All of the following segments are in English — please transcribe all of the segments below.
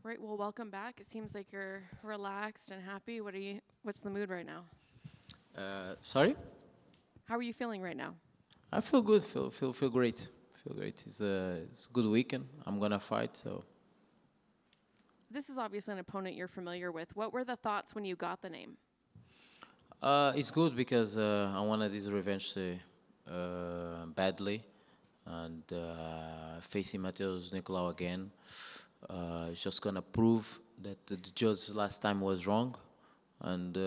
Right. Well, welcome back. It seems like you're relaxed and happy. What's the mood right now? Sorry? How are you feeling right now? I feel good. Feel great. Feel great. It's a good weekend. I'm gonna fight. So This is obviously an opponent you're familiar with. What were the thoughts when you got the name? it's good because I wanted this revenge badly, and facing Matheus Nicolau again. It's just gonna prove that the judge last time was wrong, and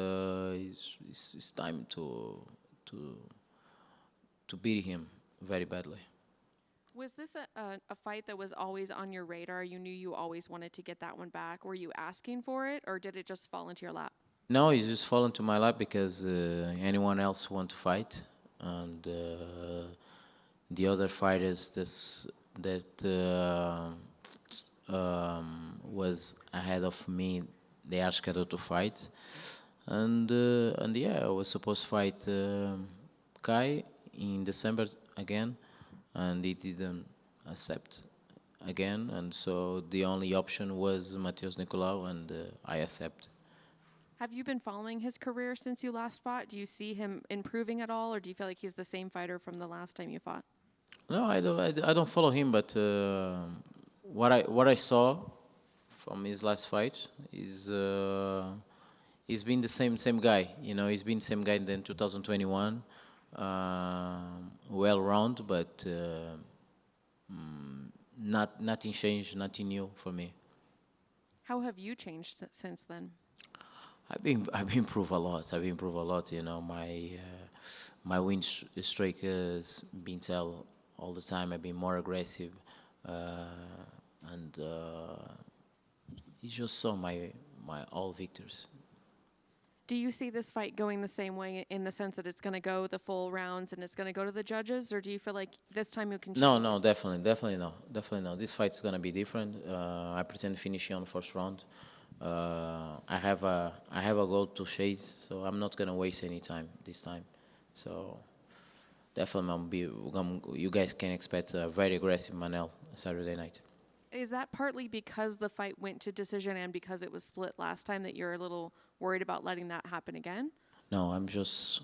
it's time to to beat him very badly. Was this a fight that was always on your radar? You knew you always wanted to get that one back. Were you asking for it, or did it just fall into your lap? No, it's just fallen to my lap because anyone else want to fight, and the other fighters that was ahead of me, they are scheduled to fight, and yeah, I was supposed to fight Kai in December again, and he didn't accept again, and so the only option was Matheus Nicolau, and I accept. Have you been following his career since you last fought? Do you see him improving at all, or do you feel like he's the same fighter from the last time you fought? No, I don't follow him, but what I saw from his last fight is he's been the same guy. You know, he's been the same guy in 2021. Well round, but nothing changed, nothing new for me. How have you changed since then? I've improved a lot. I've improved a lot. You know, my win streak has been tell all the time. I've been more aggressive, and you just saw my all victors. Do you see this fight going the same way in the sense that it's going to go the full rounds and it's going to go to the judges, or do you feel like this time you can change No, no, it? definitely no, definitely no. This fight's gonna be different. I pretend finishing on the first round. I have a goal to chase, so I'm not gonna waste any time this time. So definitely, you guys can expect a very aggressive Manel Saturday night. Is that partly because the fight went to decision and because it was split last time that you're a little worried about letting that happen again? No, I'm just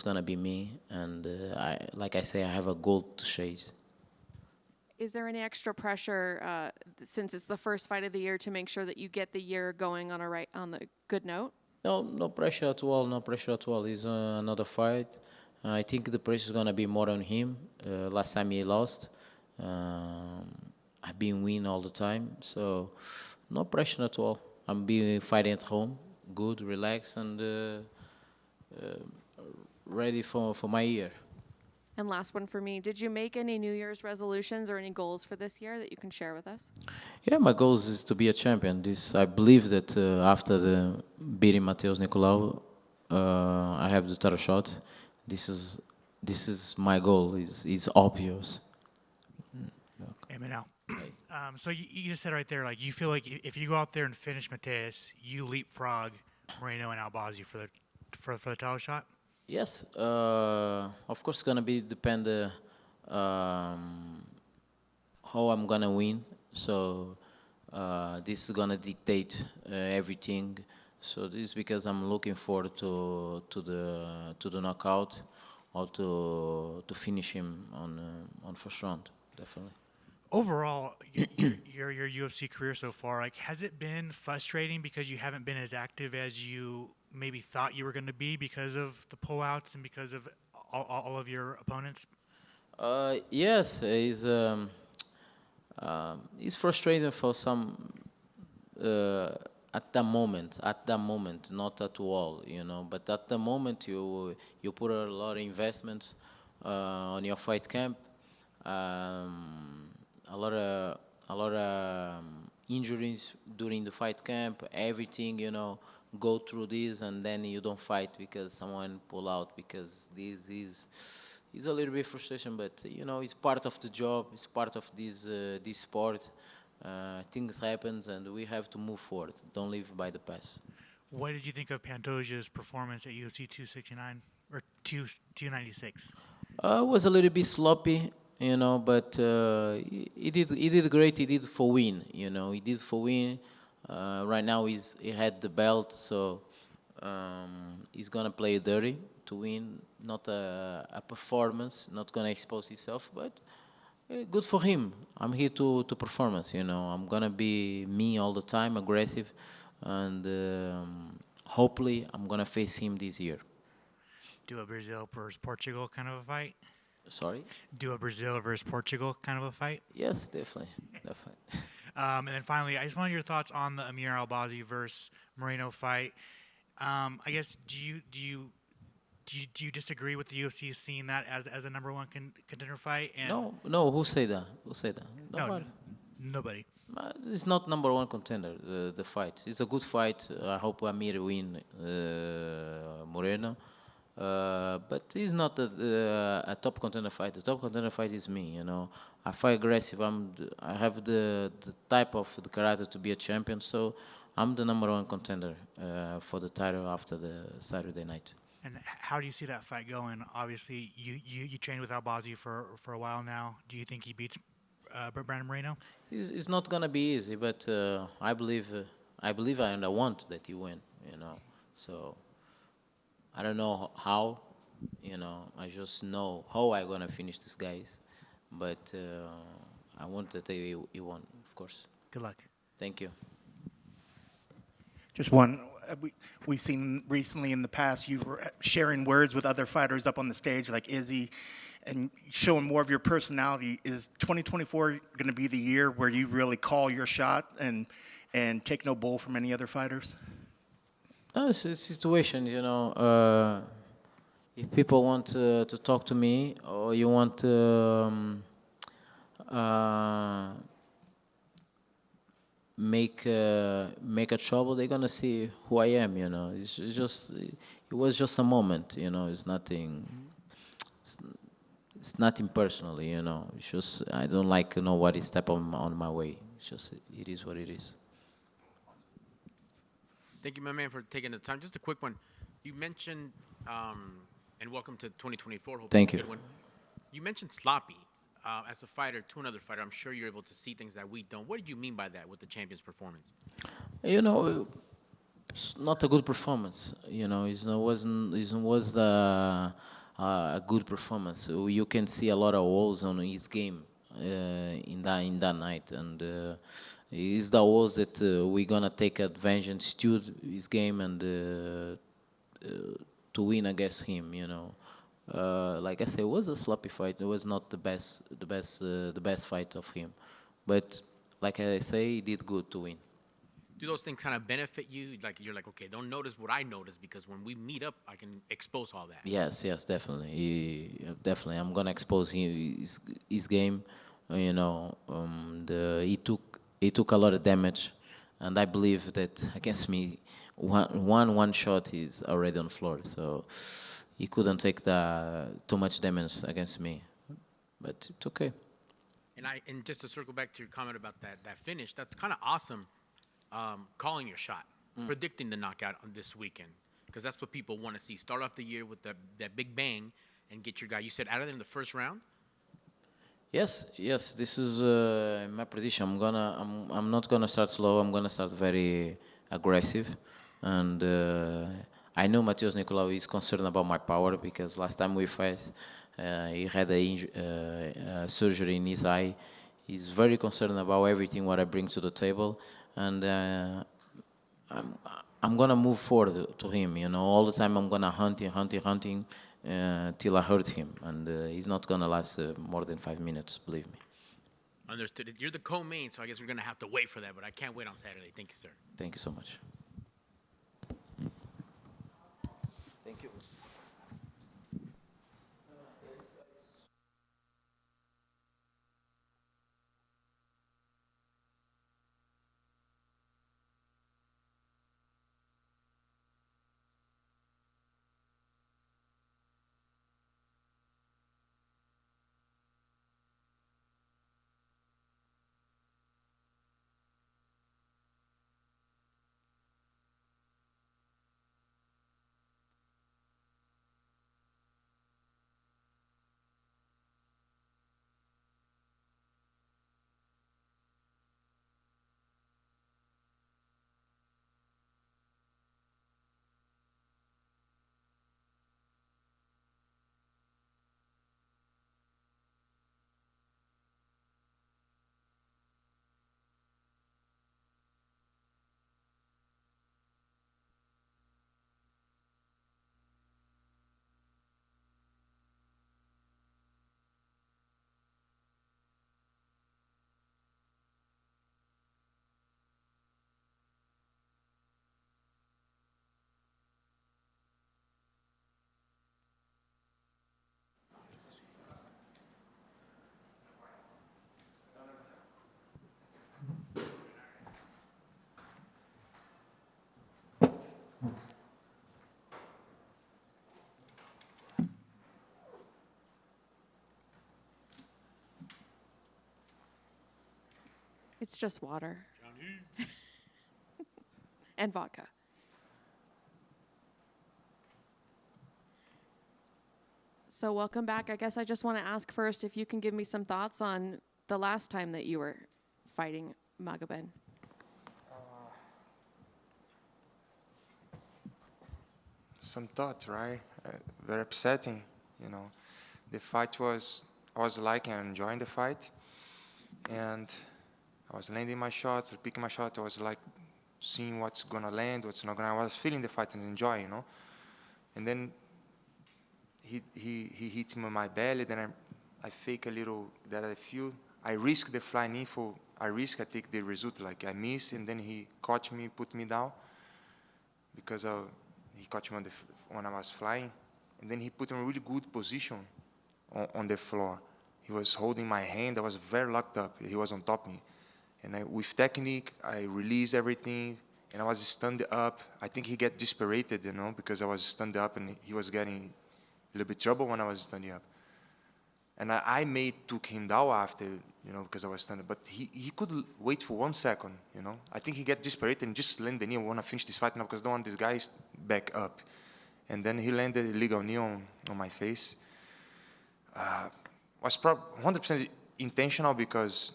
gonna be me, and like I say, I have a goal to chase. Is there any extra pressure since it's the first fight of the year to make sure that you get the year going on the good note? No, no pressure at all. No pressure at all. It's another fight. I think the pressure is gonna be more on him. Last time he lost, um, I've been win all the time, so no pressure at all. I'm being fighting at home, good, relaxed, and ready for my year. And last one for me, did you make any New Year's resolutions or any goals for this year that you can share with us? Yeah, my goal is to be a champion. This I believe that after the beating Matheus Nicolau, I have the title shot. This is this is my goal. Is obvious. Hey, Manel. So you just said right there, like you feel like if you go out there and finish Mateus, you leapfrog Moreno and Albazi for the title shot. Yes, of course, it's gonna be depend how I'm gonna win. So this is gonna dictate everything. So this is because I'm looking forward to the knockout or to finish him on first round. Definitely. Overall, your UFC career so far, like, has it been frustrating because you haven't been as active as you maybe thought you were going to be because of the pullouts and because of all of your opponents? Yes, it's frustrating for some at the moment. At the moment, not at all, you know. But at the moment, you put a lot of investments on your fight camp. A lot of injuries during the fight camp. Everything, you know, go through this, and then you don't fight because someone pull out. Because this is a little bit frustration, but you know, it's part of the job. It's part of this sport. Things happens, and we have to move forward. Don't live by the past. What did you think of Pantoja's performance at UFC 269 or 296? It was a little bit sloppy, you know, but he did great. He did for win, you know. He did for win. Right now he had the belt, so he's gonna play dirty to win, not a performance, not gonna expose himself, but good for him. I'm here to performance, you know. I'm gonna be me all the time, aggressive, and hopefully I'm gonna face him this year. Do a Brazil versus Portugal kind of a fight? Sorry? Do a Brazil versus Portugal kind of a fight? Yes, definitely, definitely. And then finally, I just wanted your thoughts on the Amir Albazi versus Moreno fight. I guess do you disagree with the UFC seeing that as a number one contender fight? And No. Who say that? Who say that? no, Nobody. nobody. It's not number one contender. The fight. It's a good fight. I hope Amir win Moreno. But it's not a top contender fight. The top contender fight is me. You know, I fight aggressive. I have the type of the character to be a champion. So I'm the number one contender for the title after the Saturday night. And how do you see that fight going? Obviously, you trained with Albazi for a while now. Do you think he beats Brandon Moreno? It's not gonna be easy, but I believe and I want that he win. You know, so I don't know how. You know, I just know how I'm gonna finish these guys, but I want that he won, of course. Good luck. Thank you. Just one. We've seen recently in the past you were sharing words with other fighters up on the stage like Izzy and showing more of your personality. Is 2024 going to be the year where you really call your shot and take no bull from any other fighters? No, it's a situation, you know. If people want to talk to me or you want to make a trouble, they're gonna see who I am. You know, it was just a moment. You know, it's nothing. It's nothing personal. You know, it's just I don't like nobody step on my way. It's just it is what it is. Thank you, my man, for taking the time. Just a quick one. You mentioned, and welcome to 2024. Hope Thank it's a you. good one. You mentioned sloppy. As a fighter to another fighter, I'm sure you're able to see things that we don't. What did you mean by that with the champion's performance? You know, it's not a good performance. You know, it was a good performance. So you can see a lot of holes on his game in that night, and it's the holes that we're gonna take advantage and steal his game and to win against him. You know. Like I said, it was a sloppy fight. It was not the best fight of him, but like I say, he did good to win. Do those things kind of benefit you? Like you're like, okay, don't notice what I noticed because when we meet up, I can expose all that. Yes, definitely. Definitely, I'm gonna expose his game. You know, he took a lot of damage, and I believe that against me, one shot is already on the floor. So. He couldn't take too much damage against me, but it's okay. And just to circle back to your comment about that finish, that's kind of awesome. Calling your shot, predicting the knockout on this weekend, because that's what people want to see. Start off the year with that big bang and get your guy. You said out of there in the first round. Yes. This is my prediction. I'm not gonna start slow. I'm gonna start very aggressive, and. I know Matheus Nicolau is concerned about my power because last time we faced, he had a surgery in his eye. He's very concerned about everything what I bring to the table, and I'm gonna move forward to him. You know, all the time I'm gonna hunting till I hurt him, and he's not gonna last more than 5 minutes. Believe me. Understood. You're the co-main, so I guess we're gonna have to wait for that. But I can't wait on Saturday. Thank you, sir. Thank you so much. Thank you. It's just water. And vodka. So welcome back. I guess I just want to ask first if you can give me some thoughts on the last time that you were fighting Magomed. Some thoughts, right? Very upsetting, you know. The fight was, I was liking and enjoying the fight. And I was landing my shots, picking my shot. I was like seeing what's gonna land, what's not gonna. I was feeling the fight and enjoying, you know. And then he hit me on my belly. Then I fake a little that I feel. I risk the flying knee for. I take the result. Like I miss, and then he caught me, put me down because he caught me when I was flying, and then he put me in a really good position on the floor. He was holding my hand. I was very locked up. He was on top of me. And with technique, I released everything, and I was stunned up. I think he got dispirited, you know, because I was stunned up, and he was getting a little bit trouble when I was stunned up. And I took him down after, you know, because I was stunned. But he could wait for 1 second, you know. I think he got dispirited and just landed the knee. I want to finish this fight now because I don't want this guy back up. And then he landed a legal knee on my face. Was probably 100% intentional because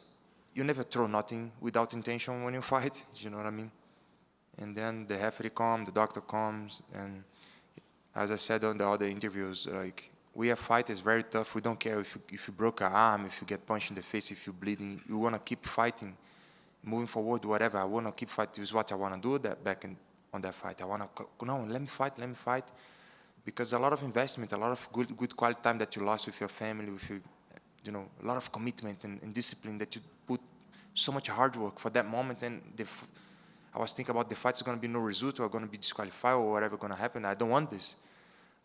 you never throw nothing without intention when you fight, you know what I mean? And then the referee comes, the doctor comes, and as I said on the other interviews, like, we are fighters, very tough. We don't care if you broke an arm, if you get punched in the face, if you're bleeding. We want to keep fighting, moving forward, whatever. I want to keep fighting. This is what I want to do on that fight. I want to, no, let me fight. Because a lot of investment, a lot of good quality time that you lost with your family, with your, you know, a lot of commitment and discipline that you put so much hard work for that moment. And I was thinking about the fight's going to be no result or going to be disqualified or whatever going to happen. I don't want this.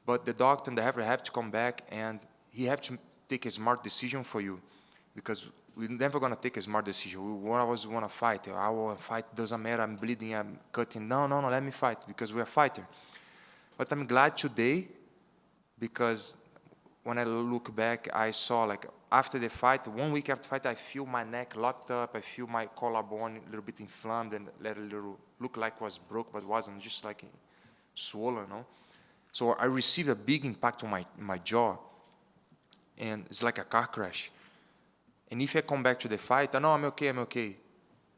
But the doctor and the referee have to come back, and he have to take a smart decision for you, because we're never going to take a smart decision. We always want to fight. I want to fight. Doesn't matter. I'm bleeding. I'm cutting. No. Let me fight because we're a fighter. But I'm glad today, because when I look back, I saw, like, after the fight, 1 week after the fight, I feel my neck locked up. I feel my collarbone a little bit inflamed and let a little look like it was broke, but wasn't, just like swollen, no? So I received a big impact on my jaw, and it's like a car crash. And if I come back to the fight, I know I'm okay.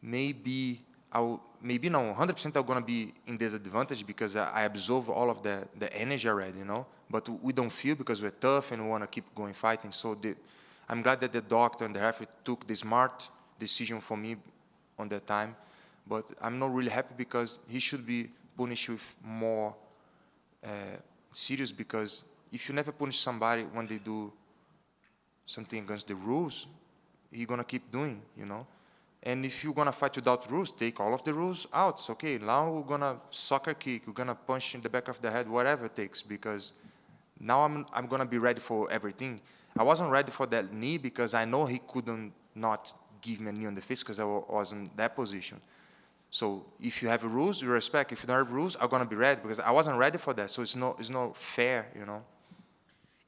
Maybe no, 100% I'm gonna be in disadvantage because I absorb all of the energy already, you know. But we don't feel because we're tough and we want to keep going fighting. So I'm glad that the doctor and the referee took the smart decision for me on that time. But I'm not really happy because he should be punished with more serious, because if you never punish somebody when they do something against the rules, you're gonna keep doing, you know. And if you're gonna fight without rules, take all of the rules out. It's okay. Now we're gonna soccer kick, we're gonna punch in the back of the head, whatever it takes, because now I'm gonna be ready for everything. I wasn't ready for that knee because I know he couldn't not give me a knee on the face because I was in that position. So if you have rules, you respect. If you don't have rules, I'm gonna be ready because I wasn't ready for that. So it's not fair, you know.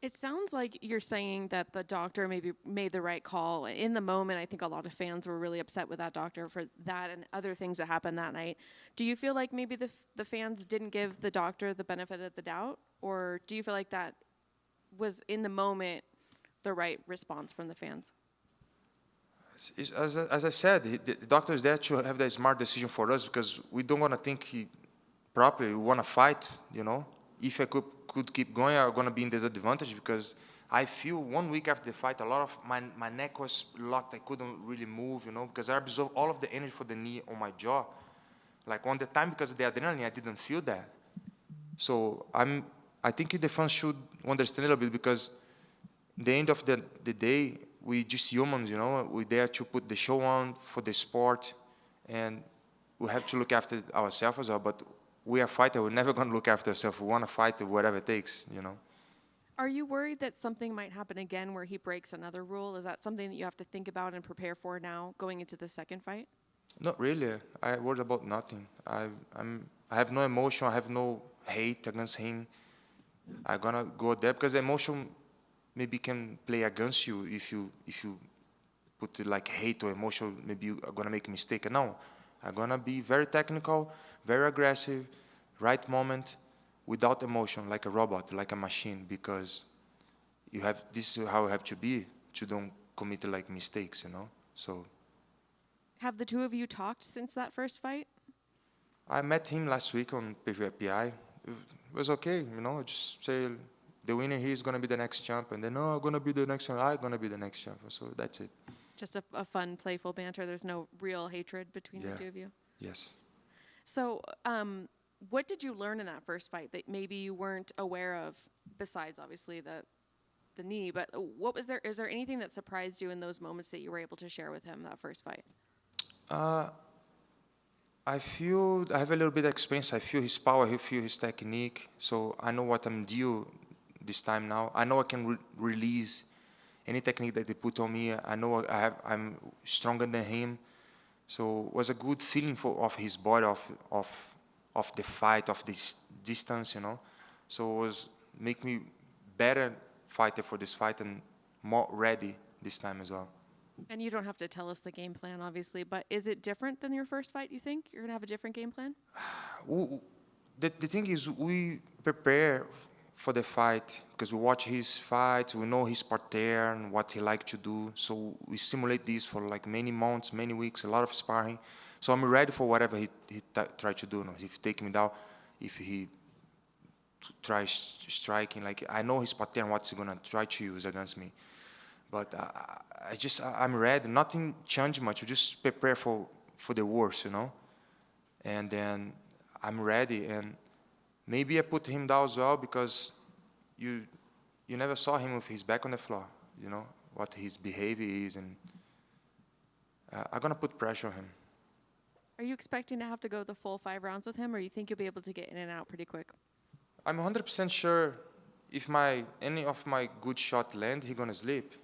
It sounds like you're saying that the doctor maybe made the right call. In the moment, I think a lot of fans were really upset with that doctor for that and other things that happened that night. Do you feel like maybe the fans didn't give the doctor the benefit of the doubt? Or do you feel like that was, in the moment, the right response from the fans? As I said, the doctor is there to have that smart decision for us because we don't want to think properly. We want to fight, you know. If I could keep going, I'm going to be in disadvantage because I feel 1 week after the fight, a lot of my neck was locked. I couldn't really move, you know, because I absorbed all of the energy for the knee on my jaw. Like on the time, because of the adrenaline, I didn't feel that. So I think the fans should understand a little bit because the end of the day, we just humans, you know. We're there to put the show on for the sport, and we have to look after ourselves as well. But we are fighters. We're never going to look after ourselves. We want to fight whatever it takes, you know. Are you worried that something might happen again where he breaks another rule? Is that something that you have to think about and prepare for now going into the second fight? Not really. I worry about nothing. I have no emotion. I have no hate against him. I'm gonna go there because emotion maybe can play against you if you put like hate or emotion, maybe you are gonna make a mistake. No, I'm gonna be very technical, very aggressive, right moment, without emotion, like a robot, like a machine, because this is how you have to be to don't commit like mistakes, you know. So Have the two of you talked since that first fight? I met him last week on PVPI. It was okay, you know. Just say the winner here is gonna be the next champ, and then no, I'm gonna be the next champ. I'm gonna be the next champ. So that's it. Just a fun, playful banter. There's no real hatred between the Yeah. two of you. Yes. So, what did you learn in that first fight that maybe you weren't aware of, besides obviously the knee? But what was there? Is there anything that surprised you in those moments that you were able to share with him that first fight? I feel I have a little bit of experience. I feel his power. I feel his technique. So I know what I'm due this time now. I know I can release any technique that they put on me. I know I'm stronger than him. So it was a good feeling of his body, of the fight, of this distance, you know. So it was make me better fighter for this fight and more ready this time as well. And you don't have to tell us the game plan, obviously, but is it different than your first fight, you think? You're going to have a different game plan? The thing is, we prepare for the fight because we watch his fights, we know his pattern, what he like to do. So we simulate this for like many months, many weeks, a lot of sparring. So I'm ready for whatever he try to do. You know, if he take me down, if he tries striking, like I know his pattern, what he's gonna try to use against me. But I'm ready. Nothing changed much. We just prepare for the worst, you know. And then I'm ready. And maybe I put him down as well because you never saw him with his back on the floor, you know, what his behavior is. And I'm going to put pressure on him. Are you expecting to have to go the full 5 rounds with him, or you think you'll be able to get in and out pretty quick? I'm 100% sure if any of my good shot land, he's going to sleep.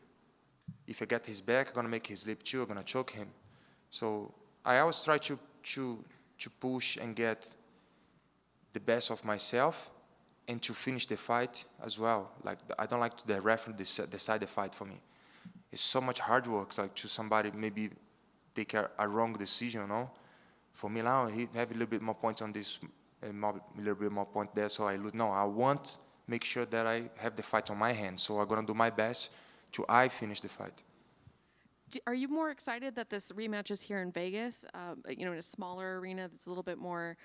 If I get his back, I'm going to make his sleep too. I'm going to choke him. So I always try to push and get the best of myself and to finish the fight as well. Like I don't like the referee decide the fight for me. It's so much hard work, like to somebody maybe take a wrong decision, you know. For me now, he have a little bit more points on this, a little bit more point there, so I lose. No, I want make sure that I have the fight on my hands. So I'm gonna do my best to finish the fight. Are you more excited that this rematch is here in Vegas, in a smaller arena that's a little bit more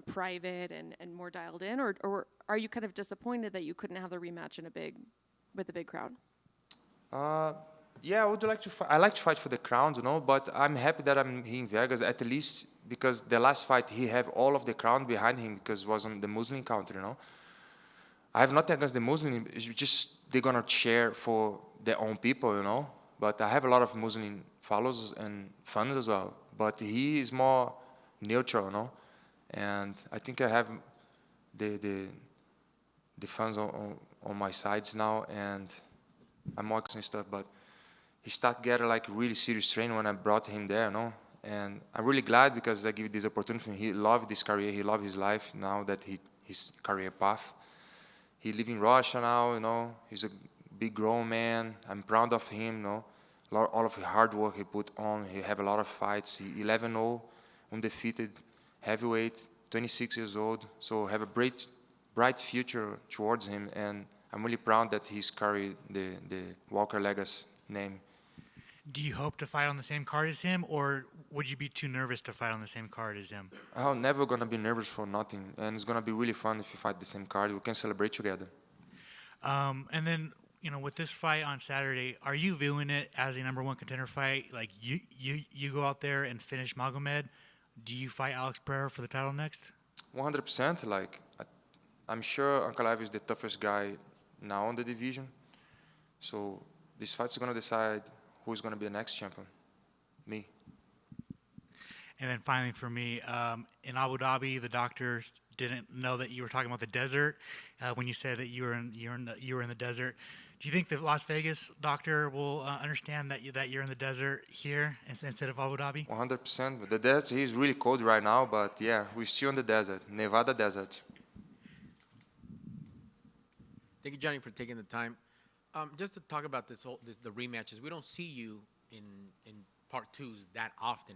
private and more dialed in, or are you kind of disappointed that you couldn't have the rematch with a big crowd? Yeah, I would like to fight. I like to fight for the crown, you know, but I'm happy that I'm here in Vegas, at least because the last fight he have all of the crown behind him because it was on the Muslim country, you know. I have nothing against the Muslim. It's just they're gonna cheer for their own people, you know. But I have a lot of Muslim followers and fans as well. But he is more neutral, you know. And I think I have the fans on my sides now, and I'm watching stuff. But he started getting like really serious training when I brought him there, you know. And I'm really glad because I give this opportunity. He loved this career. He loved his life now that his career path. He lives in Russia now, you know. He's a big grown man. I'm proud of him, you know. All of the hard work he put on. He have a lot of fights. He 11-0, undefeated, heavyweight, 26 years old. So have a bright future towards him. And I'm really proud that he's carried the Walker Legacy name. Do you hope to fight on the same card as him, or would you be too nervous to fight on the same card as him? I'm never going to be nervous for nothing. And it's going to be really fun if you fight the same card. We can celebrate together. And then, with this fight on Saturday, are you viewing it as a #1 contender fight? Like, you go out there and finish Magomed. Do you fight Alex Pereira for the title next? 100%. Like, I'm sure Ankalaev is the toughest guy now in the division. So this fight's going to decide who's going to be the next champion. Me. And then finally for me, in Abu Dhabi, the doctors didn't know that you were talking about the desert when you said that you were in the desert. Do you think the Las Vegas doctor will understand that you're in the desert here instead of Abu Dhabi? 100%. The desert is really cold right now, but yeah, we're still in the desert, Nevada desert. Thank you, Johnny, for taking the time. Just to talk about the rematches, we don't see you in part twos that often.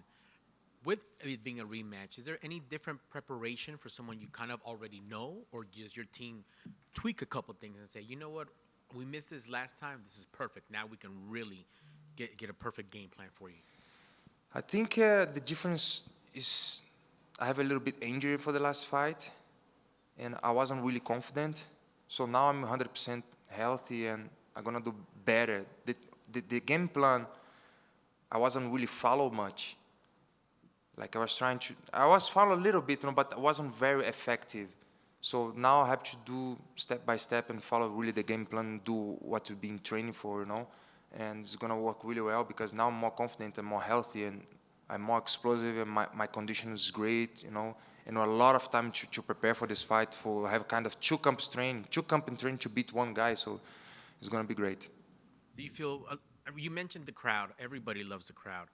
With it being a rematch, is there any different preparation for someone you kind of already know, or does your team tweak a couple things and say, you know what, we missed this last time, this is perfect, now we can really get a perfect game plan for you? I think the difference is I have a little bit injury for the last fight, and I wasn't really confident. So now I'm 100% healthy, and I'm gonna do better. The game plan, I wasn't really follow much. Like I was follow a little bit, but I wasn't very effective. So now I have to do step by step and follow really the game plan, do what we've been training for, and it's gonna work really well because now I'm more confident and more healthy, and I'm more explosive, and my condition is great, and a lot of time to prepare for this fight, for have kind of two camp training to beat one guy, so it's gonna be great. Do you feel, you mentioned the crowd, everybody loves the crowd,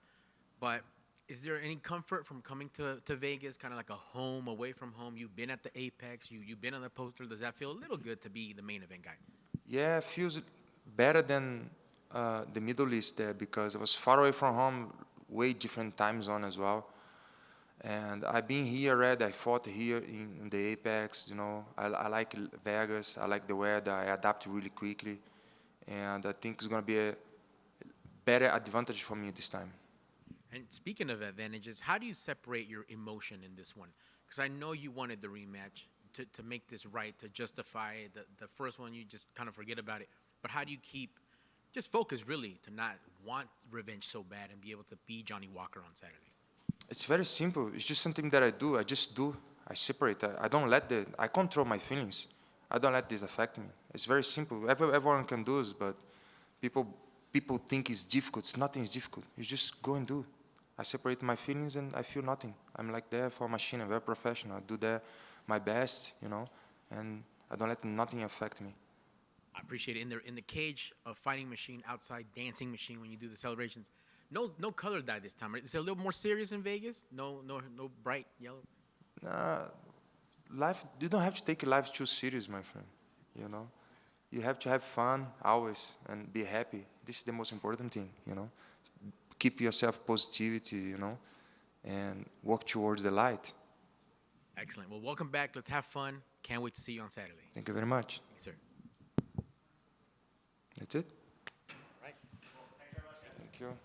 but is there any comfort from coming to Vegas, kind of like a home, away from home? You've been at the Apex, you've been on the poster. Does that feel a little good to be the main event guy? Yeah, it feels better than the Middle East there because I was far away from home, way different time zone as well. And I've been here already. I fought here in the Apex. I like Vegas. I like the weather. I adapt really quickly, and I think it's gonna be a better advantage for me this time. And speaking of advantages, how do you separate your emotion in this one? Because I know you wanted the rematch to make this right, to justify the first one. You just kind of forget about it. But how do you keep just focus really to not want revenge so bad and be able to be Johnny Walker on Saturday? It's very simple. It's just something that I do. I just do. I separate. I don't let I control my feelings. I don't let this affect me. It's very simple. Everyone can do this, but people think it's difficult. Nothing is difficult. You just go and do. I separate my feelings and I feel nothing. I'm like there for a machine. I'm very professional. I do my best, and I don't let nothing affect me. I appreciate it. In the cage, a fighting machine, outside dancing machine when you do the celebrations. No color dye this time, right? Is it a little more serious in Vegas? No bright yellow? Life, you don't have to take life too serious, my friend. You have to have fun always and be happy. This is the most important thing, Keep yourself positivity, and work towards the light. Excellent. Well, welcome back. Let's have fun. Can't wait to see you on Saturday. Thank you very much. Thanks, sir. That's it. Right. Thank you.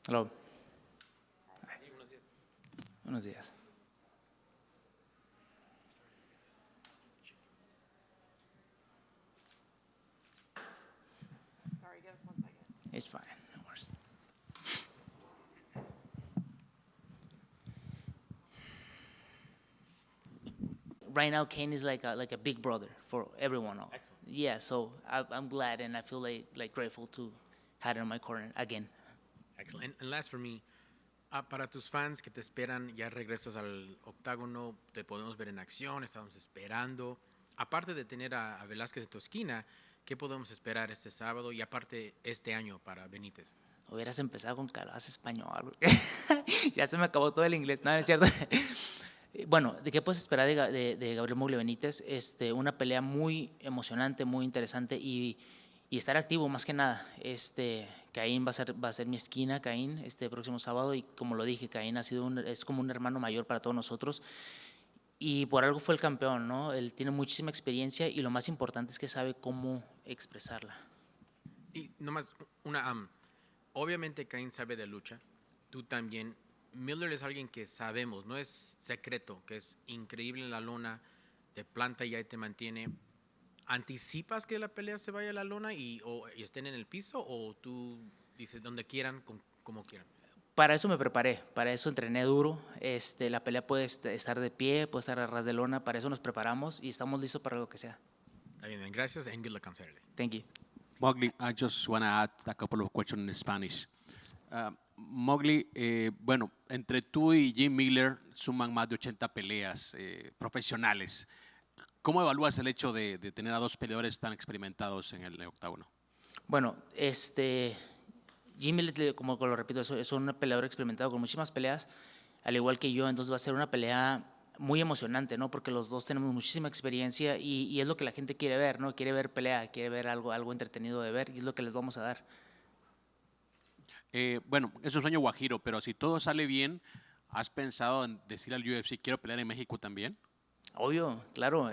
Hello. Buenos días. Sorry, give us 1 second. It's fine. No worries. Right now, Kane is like a big brother for everyone. Excellent. Yeah, so I'm glad and I feel like grateful to have it in my corner again. Excellent. And last for me, para tus fans que te esperan, ya regresas al octágono, te podemos ver en acción, estamos esperando. aparte de tener a Velázquez en tu esquina, ¿qué podemos esperar este sábado y aparte este año para Benítez? Hubieras empezado con que hablas español. Ya se me acabó todo el inglés. No, no es cierto. Bueno, ¿de qué puedes esperar de Gabriel Magomed Benítez? Una pelea muy emocionante, muy interesante y estar activo más que nada. Caín va a ser mi esquina, Caín, este próximo sábado, y como lo dije, Caín es como un hermano mayor para todos nosotros y por algo fue el campeón, ¿no? Él tiene muchísima experiencia y lo más importante es que sabe cómo expresarla. Y nomás, obviamente Caín sabe de lucha, tú también. Miller es alguien que sabemos, no es secreto, que es increíble en la lona, te planta y ahí te mantiene. ¿Anticipas que la pelea se vaya a la lona y estén en el piso o tú dices donde quieran, como quieran? Para eso me preparé, para eso entrené duro. La pelea puede estar de pie, puede estar a ras de lona, para eso nos preparamos y estamos listos para lo que sea. Está bien, gracias and good luck on Saturday. Thank you. Mowgli, I just want to add a couple of questions in Spanish. Mowgli, bueno, entre tú y Jim Miller suman más de 80 peleas profesionales. ¿Cómo evalúas el hecho de tener a dos peleadores tan experimentados en el octágono? Bueno, Jim Miller, como lo repito, es un peleador experimentado con muchísimas peleas, al igual que yo, entonces va a ser una pelea muy emocionante, ¿no? Porque los dos tenemos muchísima experiencia y es lo que la gente quiere ver, ¿no? Quiere ver pelea, quiere ver algo entretenido de ver y es lo que les vamos a dar. Bueno, es un sueño guajiro, pero si todo sale bien, ¿has pensado en decir al UFC, quiero pelear en México también? Obvio, claro.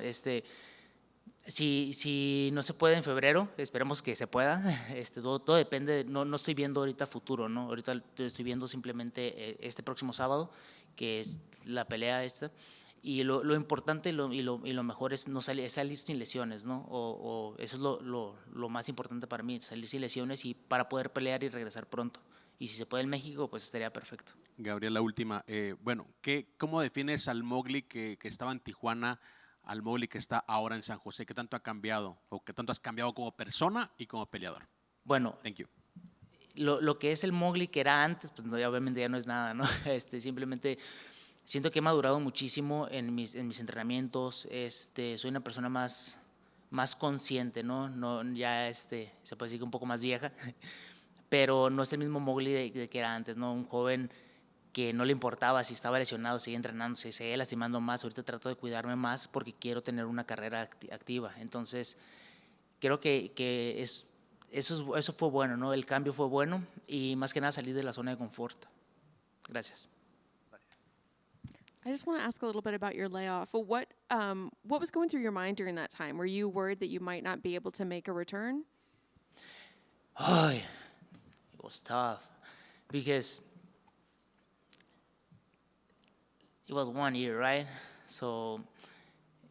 Si no se puede en febrero, esperemos que se pueda. Todo depende, no estoy viendo ahorita futuro, ¿no? Ahorita estoy viendo simplemente este próximo sábado, que es la pelea esta. Y lo importante y lo mejor es salir sin lesiones, ¿no? Eso es lo más importante para mí, salir sin lesiones y para poder pelear y regresar pronto. Y si se puede en México, pues estaría perfecto. Gabriel, la última. Bueno, ¿cómo defines al Mowgli que estaba en Tijuana al Mowgli que está ahora en San José? ¿Qué tanto ha cambiado? ¿O qué tanto has cambiado como persona y como peleador? Bueno, Thank you. Lo que es el Mowgli que era antes, pues obviamente ya no es nada, ¿no? Simplemente siento que he madurado muchísimo en mis entrenamientos. Soy una persona más consciente, ¿no? Ya se puede decir que un poco más vieja, pero no es el mismo Mowgli de que era antes, ¿no? Un joven que no le importaba si estaba lesionado, seguía entrenando, se seguía lastimando más. Ahorita trato de cuidarme más porque quiero tener una carrera activa. Entonces, creo que eso fue bueno, ¿no? El cambio fue bueno y más que nada salir de la zona de confort. Gracias. I just want to ask a little bit about your layoff. What was going through your mind during that time? Were you worried that you might not be able to make a return? It was tough because it was 1 year, right? So,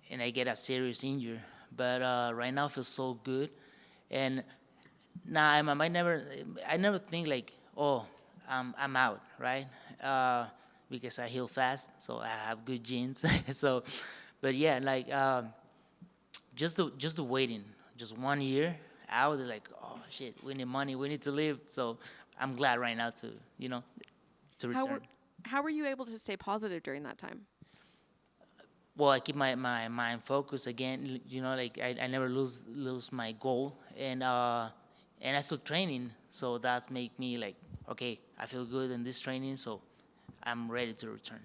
and I get a serious injury, but right now I feel so good, and now I never think like, oh, I'm out, right? Because I heal fast, so I have good genes. So, but yeah, like just the waiting, just 1 year out, they're like, oh shit, we need money, we need to live. So I'm glad right now to return. How were you able to stay positive during that time? Well, I keep my mind focused again. Like I never lose my goal, and I still training. So that's make me like, okay, I feel good in this training, so I'm ready to return.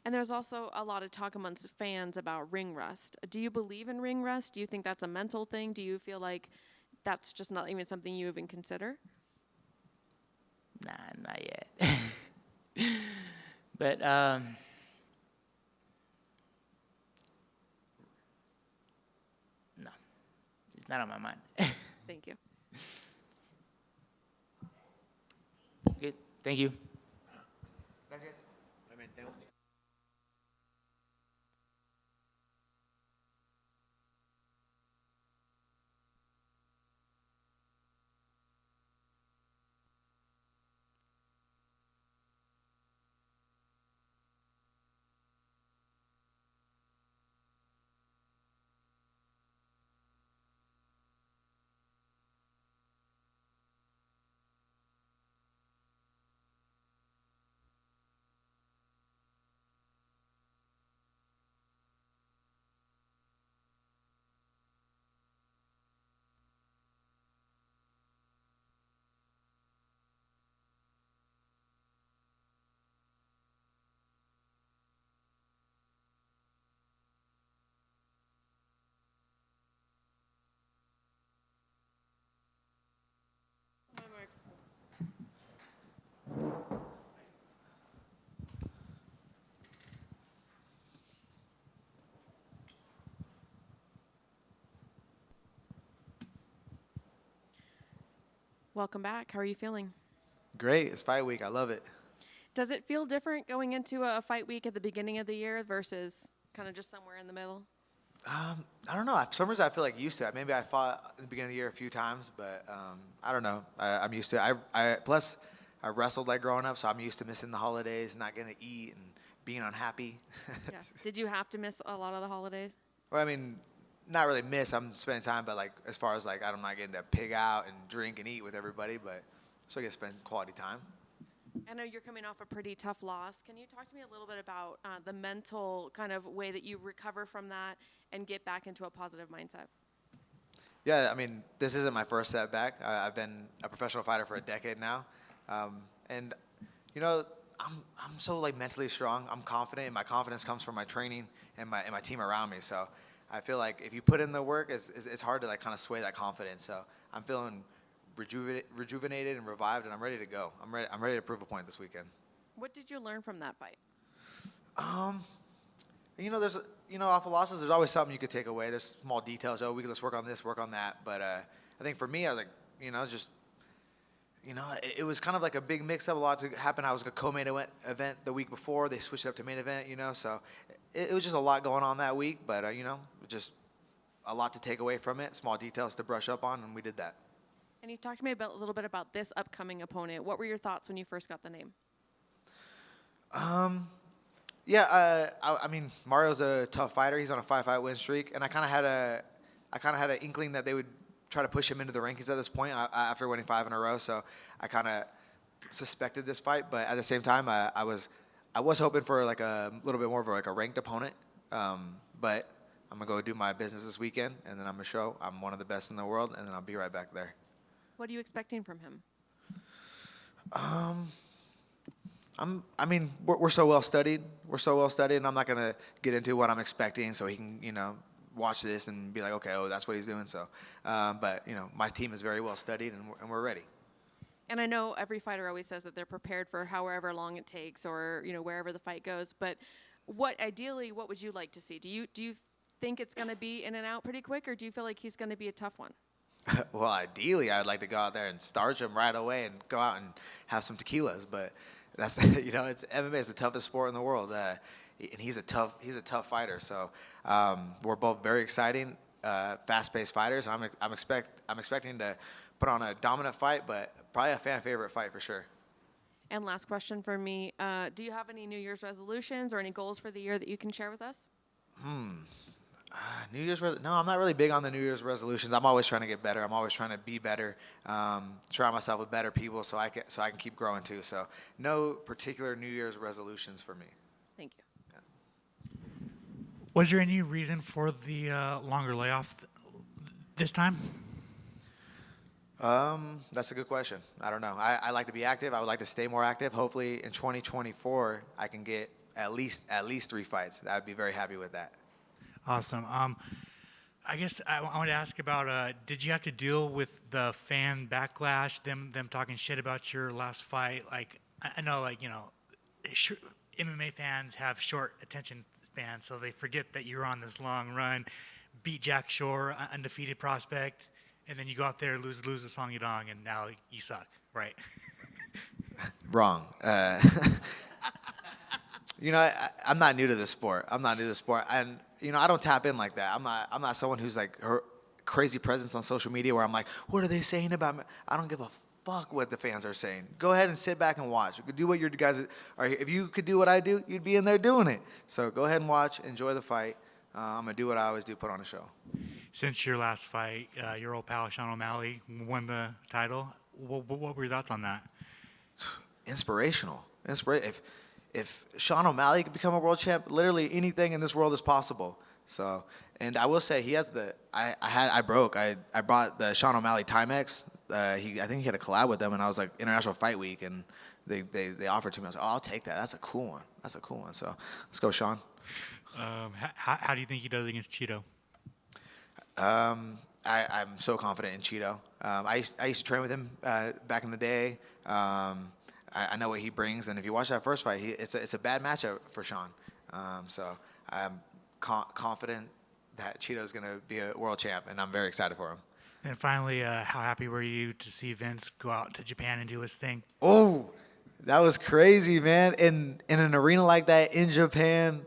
And there's also a lot of talk amongst fans about ring rust. Do you believe in ring rust? Do you think that's a mental thing? Do you feel like that's just not even something you even consider? Nah, not yet. But no, it's not on my mind. Thank you. Good, thank you. Welcome back. How are you feeling? Great. It's fight week. I love it. Does it feel different going into a fight week at the beginning of the year versus kind of just somewhere in the middle? I don't know. For some reason, I feel like used to it. Maybe I fought at the beginning of the year a few times, but I don't know. I'm used to it. Plus, I wrestled like growing up, so I'm used to missing the holidays, not getting to eat, and being unhappy. Yeah. Did you have to miss a lot of the holidays? Well, I mean, not really miss. I'm spending time, but like as far as like I'm not getting to pig out and drink and eat with everybody, but still get to spend quality time. I know you're coming off a pretty tough loss. Can you talk to me a little bit about the mental kind of way that you recover from that and get back into a positive mindset? Yeah, I mean, this isn't my first setback. I've been a professional fighter for a decade now, and you know, I'm so like mentally strong. I'm confident, and my confidence comes from my training and my team around me. So I feel like if you put in the work, it's hard to like kind of sway that confidence. So I'm feeling rejuvenated and revived, and I'm ready to go. I'm ready to prove a point this weekend. What did you learn from that fight? You know, off of losses, there's always something you could take away. There's small details. Oh, let's work on this, work on that. But I think for me, I was like, it was kind of like a big mix-up. A lot to happen. I was a co-main event the week before. They switched it up to main event, so it was just a lot going on that week. But, just a lot to take away from it, small details to brush up on, and we did that. And you talked to me a little bit about this upcoming opponent. What were your thoughts when you first got the name? Yeah, I mean, Mario's a tough fighter. He's on a 5-fight win streak, and I kind of had an inkling that they would try to push him into the rankings at this point after winning 5 in a row. So I kind of suspected this fight, but at the same time, I was hoping for like a little bit more of like a ranked opponent. But I'm gonna go do my business this weekend, and then I'm gonna show I'm one of the best in the world, and then I'll be right back there. What are you expecting from him? I mean, we're so well studied. We're so well studied, and I'm not gonna get into what I'm expecting, so he can, watch this and be like, okay, oh, that's what he's doing. So, but my team is very well studied, and we're ready. And I know every fighter always says that they're prepared for however long it takes, or wherever the fight goes. But what would you like to see? Do you think it's gonna be in and out pretty quick, or do you feel like he's gonna be a tough one? Well, ideally, I'd like to go out there and starch him right away and go out and have some tequilas. But that's it's MMA is the toughest sport in the world, and he's a tough fighter. So we're both very exciting, fast-paced fighters. And I'm expecting to put on a dominant fight, but probably a fan favorite fight for sure. And last question for me: do you have any New Year's resolutions or any goals for the year that you can share with us? No, I'm not really big on the New Year's resolutions. I'm always trying to get better. I'm always trying to be better, surround myself with better people so I can keep growing too. So no particular New Year's resolutions for me. Thank you. Yeah. Was there any reason for the longer layoff this time? That's a good question. I don't know. I like to be active. I would like to stay more active. Hopefully in 2024 I can get at least 3 fights. I'd be very happy with that. Awesome. I guess I want to ask about, did you have to deal with the fan backlash, them talking shit about your last fight? Like, I know, MMA fans have short attention spans, so they forget that you're on this long run, beat Jack Shore, undefeated prospect, and then you go out there, lose the Song Yadong, and now you suck, right? Wrong. I'm not new to this sport. And I don't tap in like that. I'm not someone who's like her crazy presence on social media where I'm like, what are they saying about me? I don't give a fuck what the fans are saying. Go ahead and sit back and watch. Do what your guys are. If you could do what I do, you'd be in there doing it. So go ahead and watch. Enjoy the fight. I'm gonna do what I always do. Put on a show. Since your last fight, your old pal Sean O'Malley won the title. What were your thoughts on that? Inspirational. If Sean O'Malley could become a world champ, literally anything in this world is possible. So, and I will say he has I brought the Sean O'Malley Timex. I think he had a collab with them, and I was like International Fight Week, and they offered to me. I was like, oh, I'll take that. That's a cool one. So let's go, Sean. How do you think he does against Cheeto? I'm so confident in Cheeto. I used to train with him back in the day. I know what he brings, and if you watch that first fight, it's a bad matchup for Sean. So I'm confident that Cheeto's going to be a world champ, and I'm very excited for him. And finally, how happy were you to see Vince go out to Japan and do his thing? Oh, that was crazy, man. In an arena like that in Japan,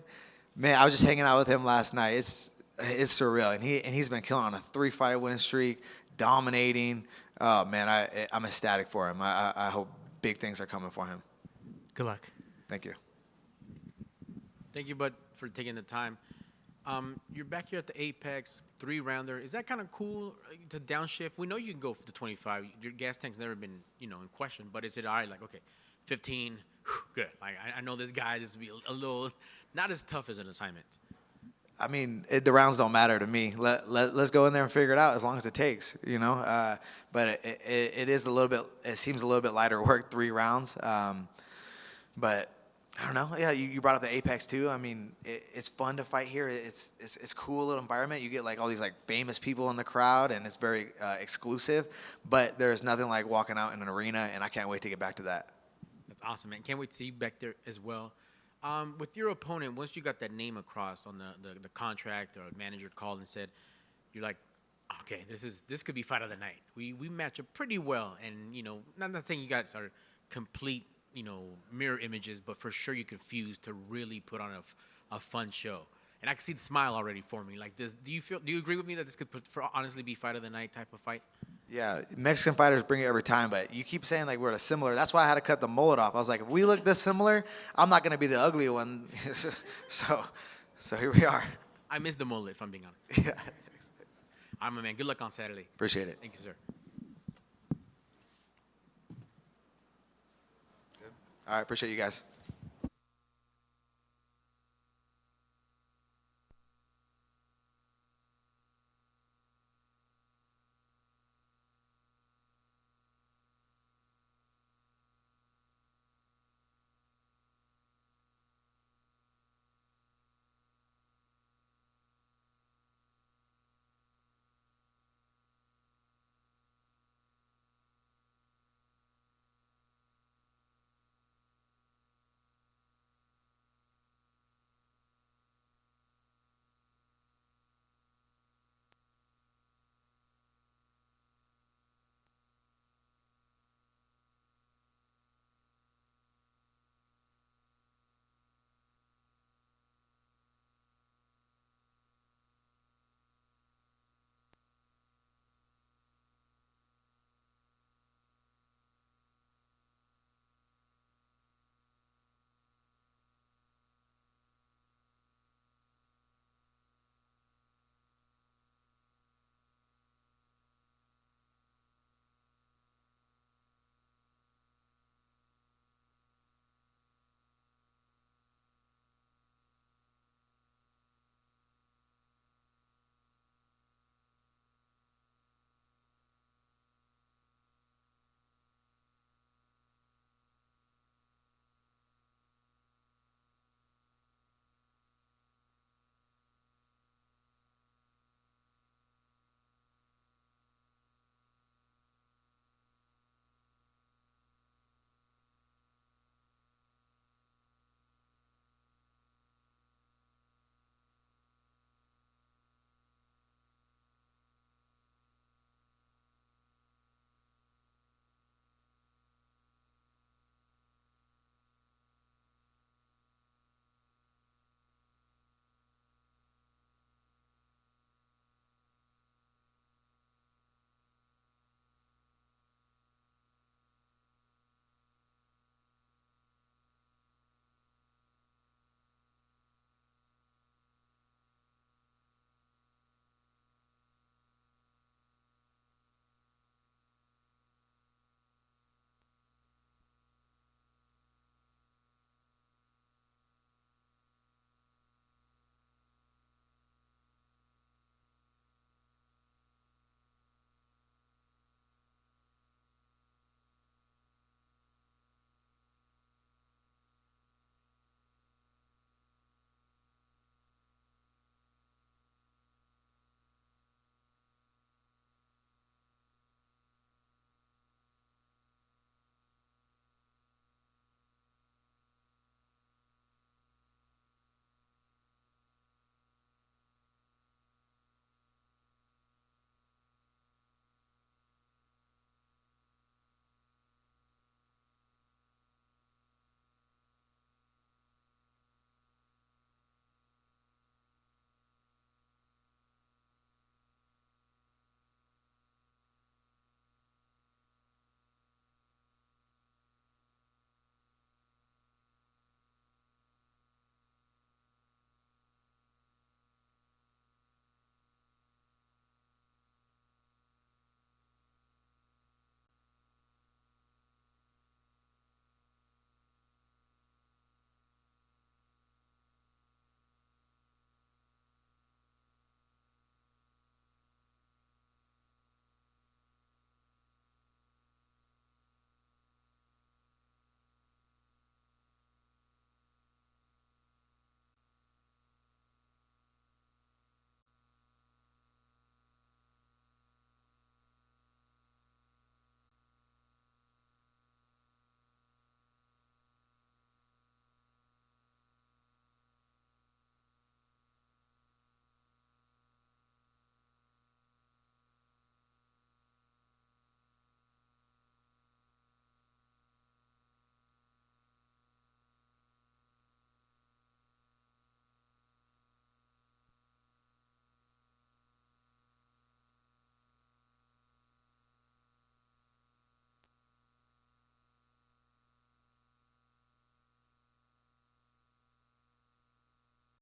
man, I was just hanging out with him last night. It's surreal, and he's been killing on a 3-fight win streak, dominating. Oh man, I'm ecstatic for him. I hope big things are coming for him. Good luck. Thank you. Thank you, Bud, for taking the time. You're back here at the Apex 3-rounder. Is that kind of cool to downshift? We know you can go for the 25. Your gas tank's never been, in question. But is it all right? Like, okay, 15, good. Like, I know this guy. This will be a little not as tough as an assignment. I mean, the rounds don't matter to me. Let's go in there and figure it out as long as it takes, But it is a little bit. It seems a little bit lighter work, 3 rounds. But I don't know. Yeah, you brought up the Apex too. I mean, it's fun to fight here. It's cool little environment. You get like all these like famous people in the crowd, and it's very exclusive. But there's nothing like walking out in an arena, and I can't wait to get back to that. That's awesome, man. Can't wait to see you back there as well. With your opponent, once you got that name across on the contract or manager called and said, you're like, okay, this could be fight of the night. We match up pretty well, and not saying you guys are complete mirror images, but for sure you can fuse to really put on a fun show. And I can see the smile already forming. Like this, do you agree with me that this could honestly be fight of the night type of fight? Yeah, Mexican fighters bring it every time, but you keep saying like we're similar. That's why I had to cut the mullet off. I was like, if we look this similar, I'm not gonna be the ugly one. so here we are. I miss the mullet, if I'm being honest. Yeah. All right, my man. Good luck on Saturday. Appreciate it. Thank you, sir. All right, appreciate you guys.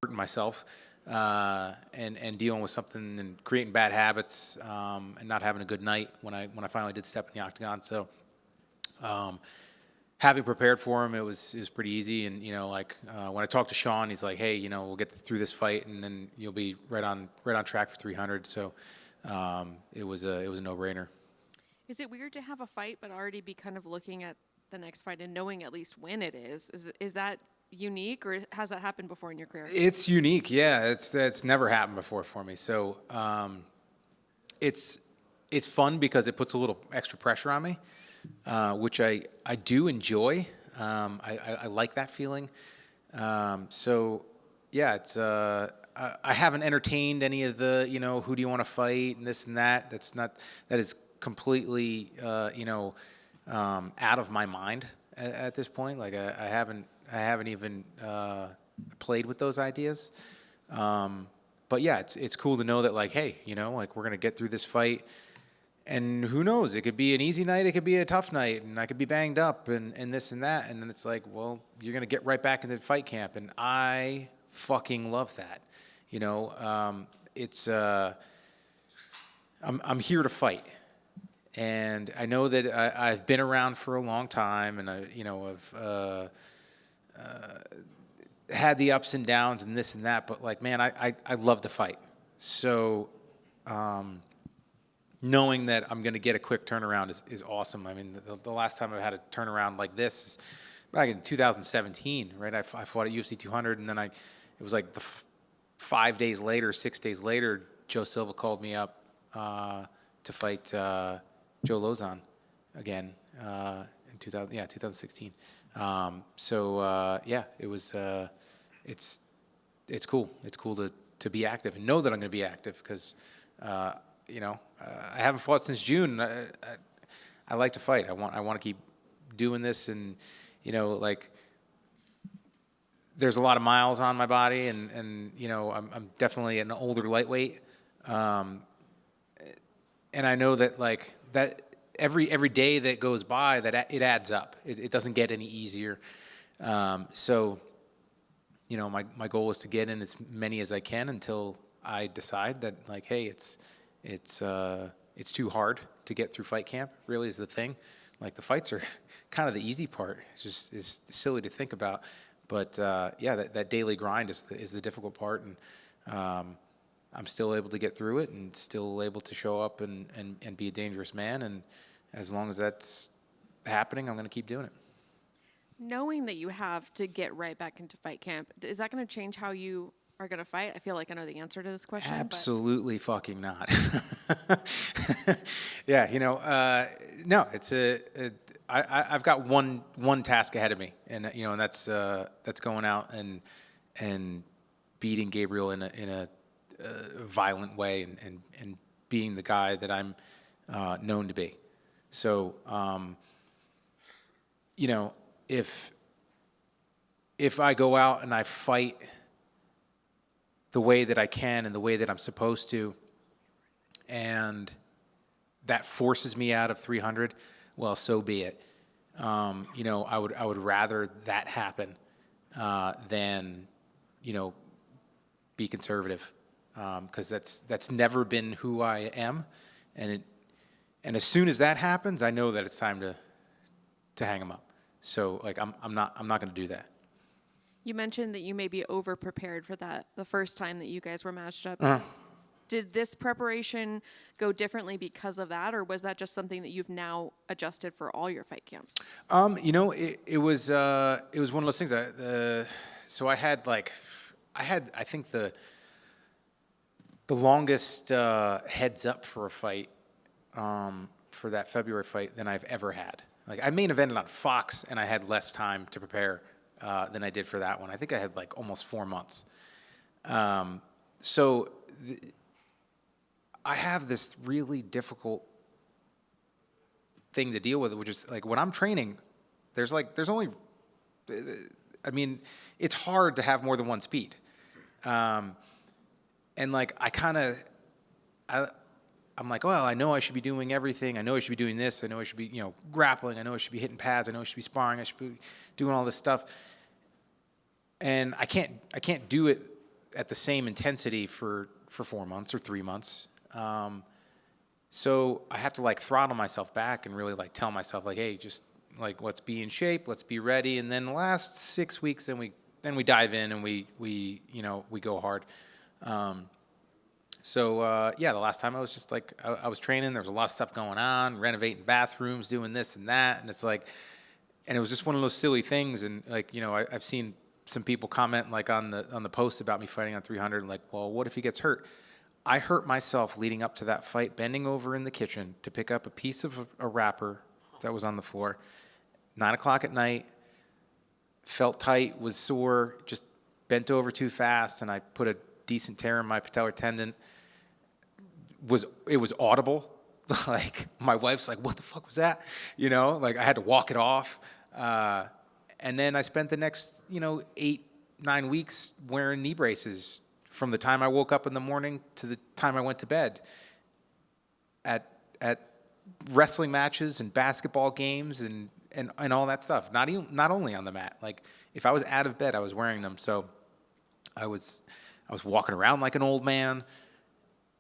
hurting myself and dealing with something and creating bad habits and not having a good night when I finally did step in the octagon. So having prepared for him, it was pretty easy. And when I talked to Sean, he's like, hey, we'll get through this fight and then you'll be right on track for 300. So it was a no-brainer. Is it weird to have a fight but already be kind of looking at the next fight and knowing at least when it is? Is that unique, or has that happened before in your career? It's unique, yeah. It's never happened before for me. So it's fun because it puts a little extra pressure on me, which I do enjoy. I like that feeling. So yeah, it's I haven't entertained any of the who do you want to fight and this and that. That is completely out of my mind at this point. Like I haven't even played with those ideas. But yeah, it's cool to know that like, hey, like we're gonna get through this fight, and who knows? It could be an easy night, it could be a tough night, and I could be banged up and this and that. And then it's like, well, you're gonna get right back into the fight camp, and I fucking love that. It's I'm here to fight. And I know that I've been around for a long time, and I've had the ups and downs and this and that. But like, man, I love to fight. So knowing that I'm going to get a quick turnaround is awesome. I mean, the last time I had a turnaround like this is back in 2017, right? I fought at UFC 200, and then it was like 6 days later, Joe Silva called me up to fight Joe Lozon again in 2016. Yeah, it was. It's cool. It's cool to be active and know that I'm going to be active because, I haven't fought since June. I like to fight. I want to keep doing this, and like there's a lot of miles on my body, and I'm definitely an older lightweight. And I know that like that every day that goes by, that it adds up. It doesn't get any easier. So, my goal is to get in as many as I can until I decide that like, hey, it's too hard to get through fight camp. Really is the thing. Like the fights are kind of the easy part. It's silly to think about, but yeah, that daily grind is the difficult part, and I'm still able to get through it and still able to show up and be a dangerous man. And as long as that's happening, I'm going to keep doing it. Knowing that you have to get right back into fight camp, is that going to change how you are going to fight? I feel like I know the answer to this question. Absolutely fucking not. Yeah, no, it's I've got one task ahead of me, and and that's going out and beating Gabriel in a violent way and being the guy that I'm known to be. So, if I go out and I fight the way that I can and the way that I'm supposed to, and that forces me out of 300, well, so be it. I would rather that happen than be conservative. Because that's never been who I am, and as soon as that happens, I know that it's time to hang him up. So like I'm not going to do that. You mentioned that you may be over prepared for that the first time that you guys were matched up. Did this preparation go differently because of that, or was that just something that you've now adjusted for all your fight camps? It was one of those things. So I had I think the longest heads up for a fight for that February fight than I've ever had. Like I main evented on Fox, and I had less time to prepare than I did for that one. I think I had like almost 4 months. So I have this really difficult thing to deal with, which is like when I'm training, there's only, I mean, it's hard to have more than one speed. And like I'm like, well, I know I should be doing everything. I know I should be doing this. I know I should be, grappling. I know I should be hitting pads. I know I should be sparring. I should be doing all this stuff. And I can't do it at the same intensity for 4 months or 3 months. So I have to like throttle myself back and really like tell myself like, hey, just like let's be in shape, let's be ready. And then the last 6 weeks, then we dive in and we go hard. Yeah, the last time I was just like, I was training, there was a lot of stuff going on, renovating bathrooms, doing this and that. And it's like, and it was just one of those silly things. And like, I've seen some people comment like on the post about me fighting on 300, like, well, what if he gets hurt? I hurt myself leading up to that fight, bending over in the kitchen to pick up a piece of a wrapper that was on the floor. 9 o'clock at night, felt tight, was sore, just bent over too fast, and I put a decent tear in my patellar tendon. It was audible. Like my wife's like, "What the fuck was that?" Like I had to walk it off. And then I spent the next 8-9 weeks wearing knee braces from the time I woke up in the morning to the time I went to bed. At wrestling matches and basketball games and all that stuff. Not only on the mat. Like if I was out of bed, I was wearing them. So I was walking around like an old man.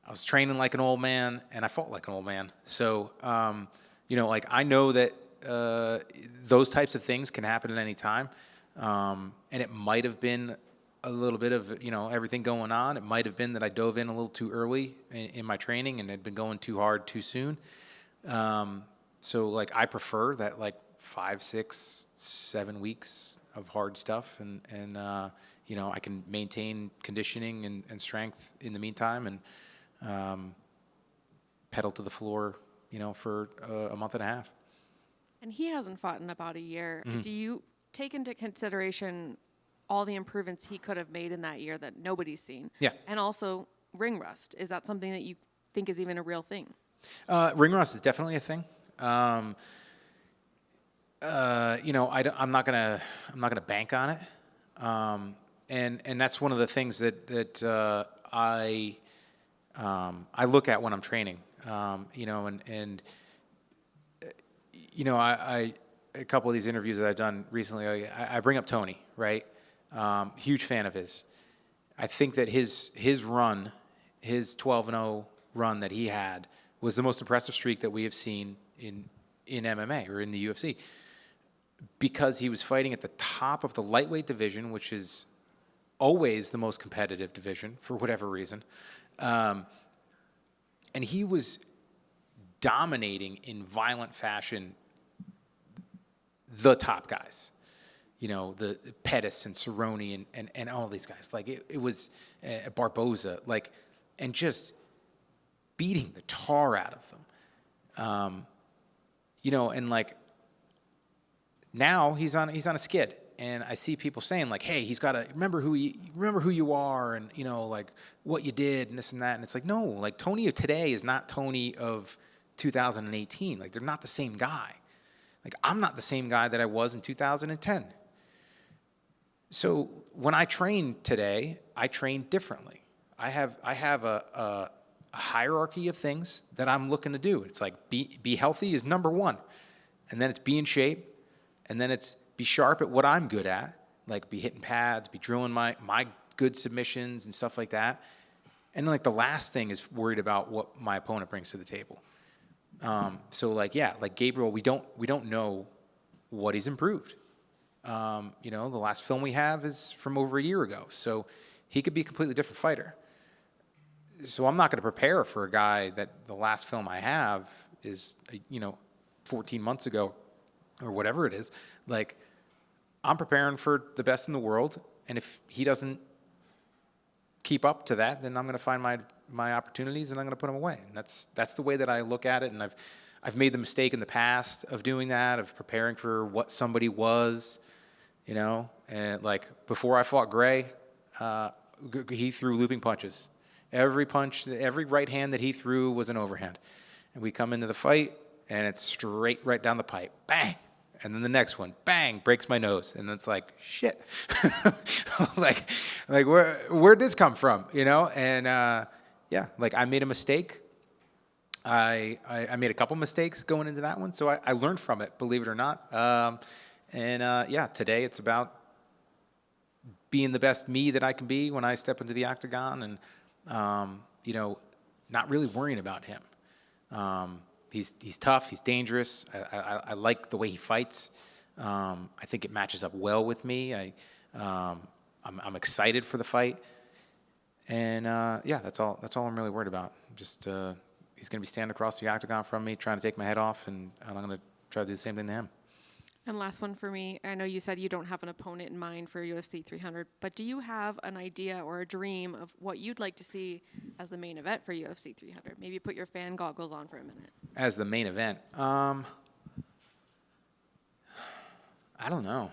I was training like an old man, and I fought like an old man. So like I know that those types of things can happen at any time. And it might have been a little bit of everything going on. It might have been that I dove in a little too early in my training and had been going too hard too soon. So like I prefer that like 5, 6, 7 weeks of hard stuff, and I can maintain conditioning and strength in the meantime, and pedal to the floor, for a month and a half. And he hasn't fought in about a year. Do you take into consideration all the improvements he could have made in that year that nobody's seen? Yeah. And also ring rust. Is that something that you think is even a real thing? Ring rust is definitely a thing. I'm not gonna bank on it. And that's one of the things that I look at when I'm training. I a couple of these interviews that I've done recently, I bring up Tony, right? Huge fan of his. I think that his run, his 12-0 run that he had was the most impressive streak that we have seen in MMA or in the UFC, because he was fighting at the top of the lightweight division, which is always the most competitive division for whatever reason. And he was dominating in violent fashion the top guys, the Pettis and Cerrone and all these guys. Like it was Barboza, like, and just beating the tar out of them. And like now he's on a skid, and I see people saying like, hey, he's got to remember who you are, and like what you did and this and that. And it's like, no, like Tony of today is not Tony of 2018. Like they're not the same guy. Like I'm not the same guy that I was in 2010. So when I train today, I train differently. I have a hierarchy of things that I'm looking to do. It's like be healthy is number one, and then it's be in shape, and then it's be sharp at what I'm good at, like be hitting pads, be drilling my good submissions and stuff like that. And like the last thing is worried about what my opponent brings to the table. So like, yeah, like Gabriel, we don't know what he's improved. The last film we have is from over a year ago, so he could be a completely different fighter. So I'm not going to prepare for a guy that the last film I have is, 14 months ago or whatever it is. Like, I'm preparing for the best in the world, and if he doesn't keep up to that, then I'm going to find my opportunities and I'm going to put them away. And that's the way that I look at it. And I've made the mistake in the past of doing that, of preparing for what somebody was, and like before I fought Gray, he threw looping punches. Every punch, every right hand that he threw was an overhand. And we come into the fight, and it's straight right down the pipe. Bang! And then the next one, bang, breaks my nose. And it's like, shit. like where'd this come from, And, yeah, like I made a mistake. I made a couple mistakes going into that one. So I learned from it, believe it or not. Yeah, today it's about being the best me that I can be when I step into the octagon, and you know, not really worrying about him. He's tough. He's dangerous. I like the way he fights. I think it matches up well with me. I'm excited for the fight, and yeah, that's all I'm really worried about. Just he's going to be standing across the octagon from me, trying to take my head off, and I'm going to try to do the same thing to him. And last one for me. I know you said you don't have an opponent in mind for UFC 300, but do you have an idea or a dream of what you'd like to see as the main event for UFC 300? Maybe put your fan goggles on for a minute. As the main event, I don't know.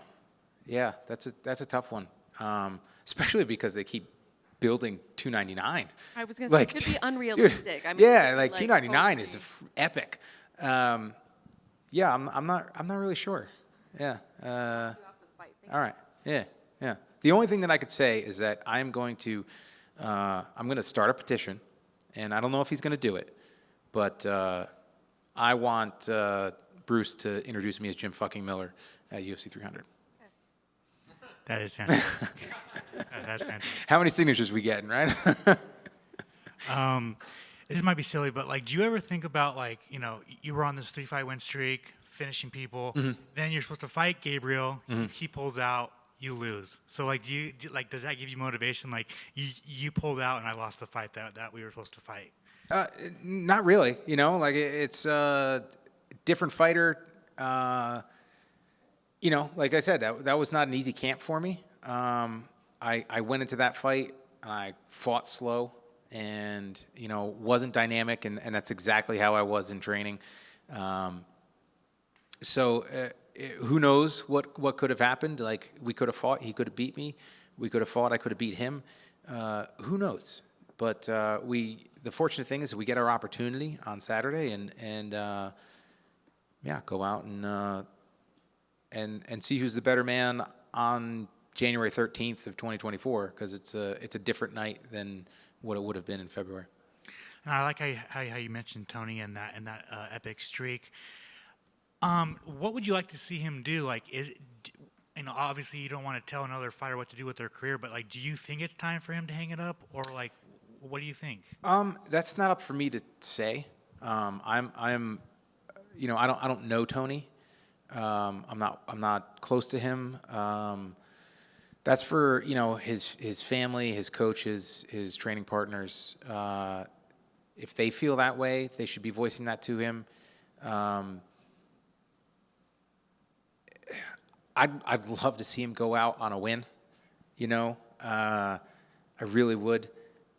Yeah, that's a tough one, especially because they keep building 299. I was going to say, it could be unrealistic. Dude, I mean, yeah, like 299 totally. is epic. Yeah, I'm not really sure. Yeah. All right. Yeah. The only thing that I could say is that I'm going to start a petition, and I don't know if he's going to do it, but I want Bruce to introduce me as Jim fucking Miller at UFC 300. That is fantastic. That's fantastic. How many signatures we getting, right? This might be silly, but like, do you ever think about, like, you know, you were on this 3-fight win streak, finishing people, then you're supposed to fight Gabriel, he pulls out, you lose. So like, does that give you motivation? Like, you pulled out and I lost the fight that we were supposed to fight. Not really. You know, like it's a different fighter. You know, like I said, that was not an easy camp for me. I went into that fight and I fought slow and, you know, wasn't dynamic, and that's exactly how I was in training. So who knows what could have happened? Like, we could have fought, he could have beat me. We could have fought, I could have beat him. Who knows? But the fortunate thing is we get our opportunity on Saturday, and yeah, go out and see who's the better man on January 13th of 2024, because it's a different night than what it would have been in February. And I like how you mentioned Tony and that epic streak. What would you like to see him do? Like, you know, obviously you don't want to tell another fighter what to do with their career, but like, do you think it's time for him to hang it up, or like, what do you think? That's not up for me to say. I'm, you know, I don't know Tony. I'm not close to him. That's for, you know, his family, his coaches, his training partners. If they feel that way, they should be voicing that to him. I'd love to see him go out on a win. You know, I really would.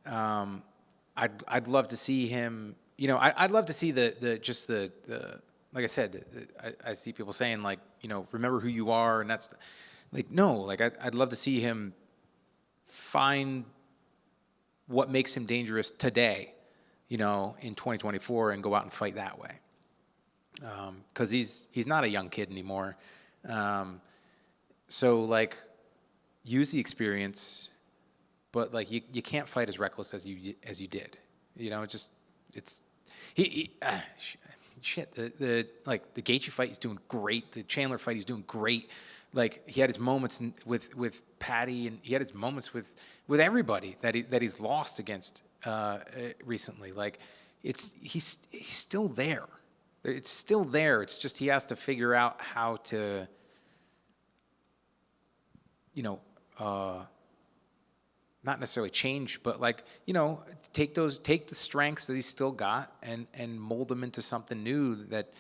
I'd love to see him. You know, I'd love to see the like I said, I see people saying, like, you know, remember who you are, and that's like, no, like I'd love to see him find what makes him dangerous today, you know, in 2024, and go out and fight that way. Because he's not a young kid anymore. So like, use the experience, but like you can't fight as reckless as you did. You know, it's shit. The Gaethje fight, he's doing great. The Chandler fight, he's doing great. Like, he had his moments with Patty, and he had his moments with everybody that he's lost against recently. Like, he's still there. It's still there. It's just he has to figure out how to, you know, not necessarily change, but like, you know, take the strengths that he's still got and mold them into something new that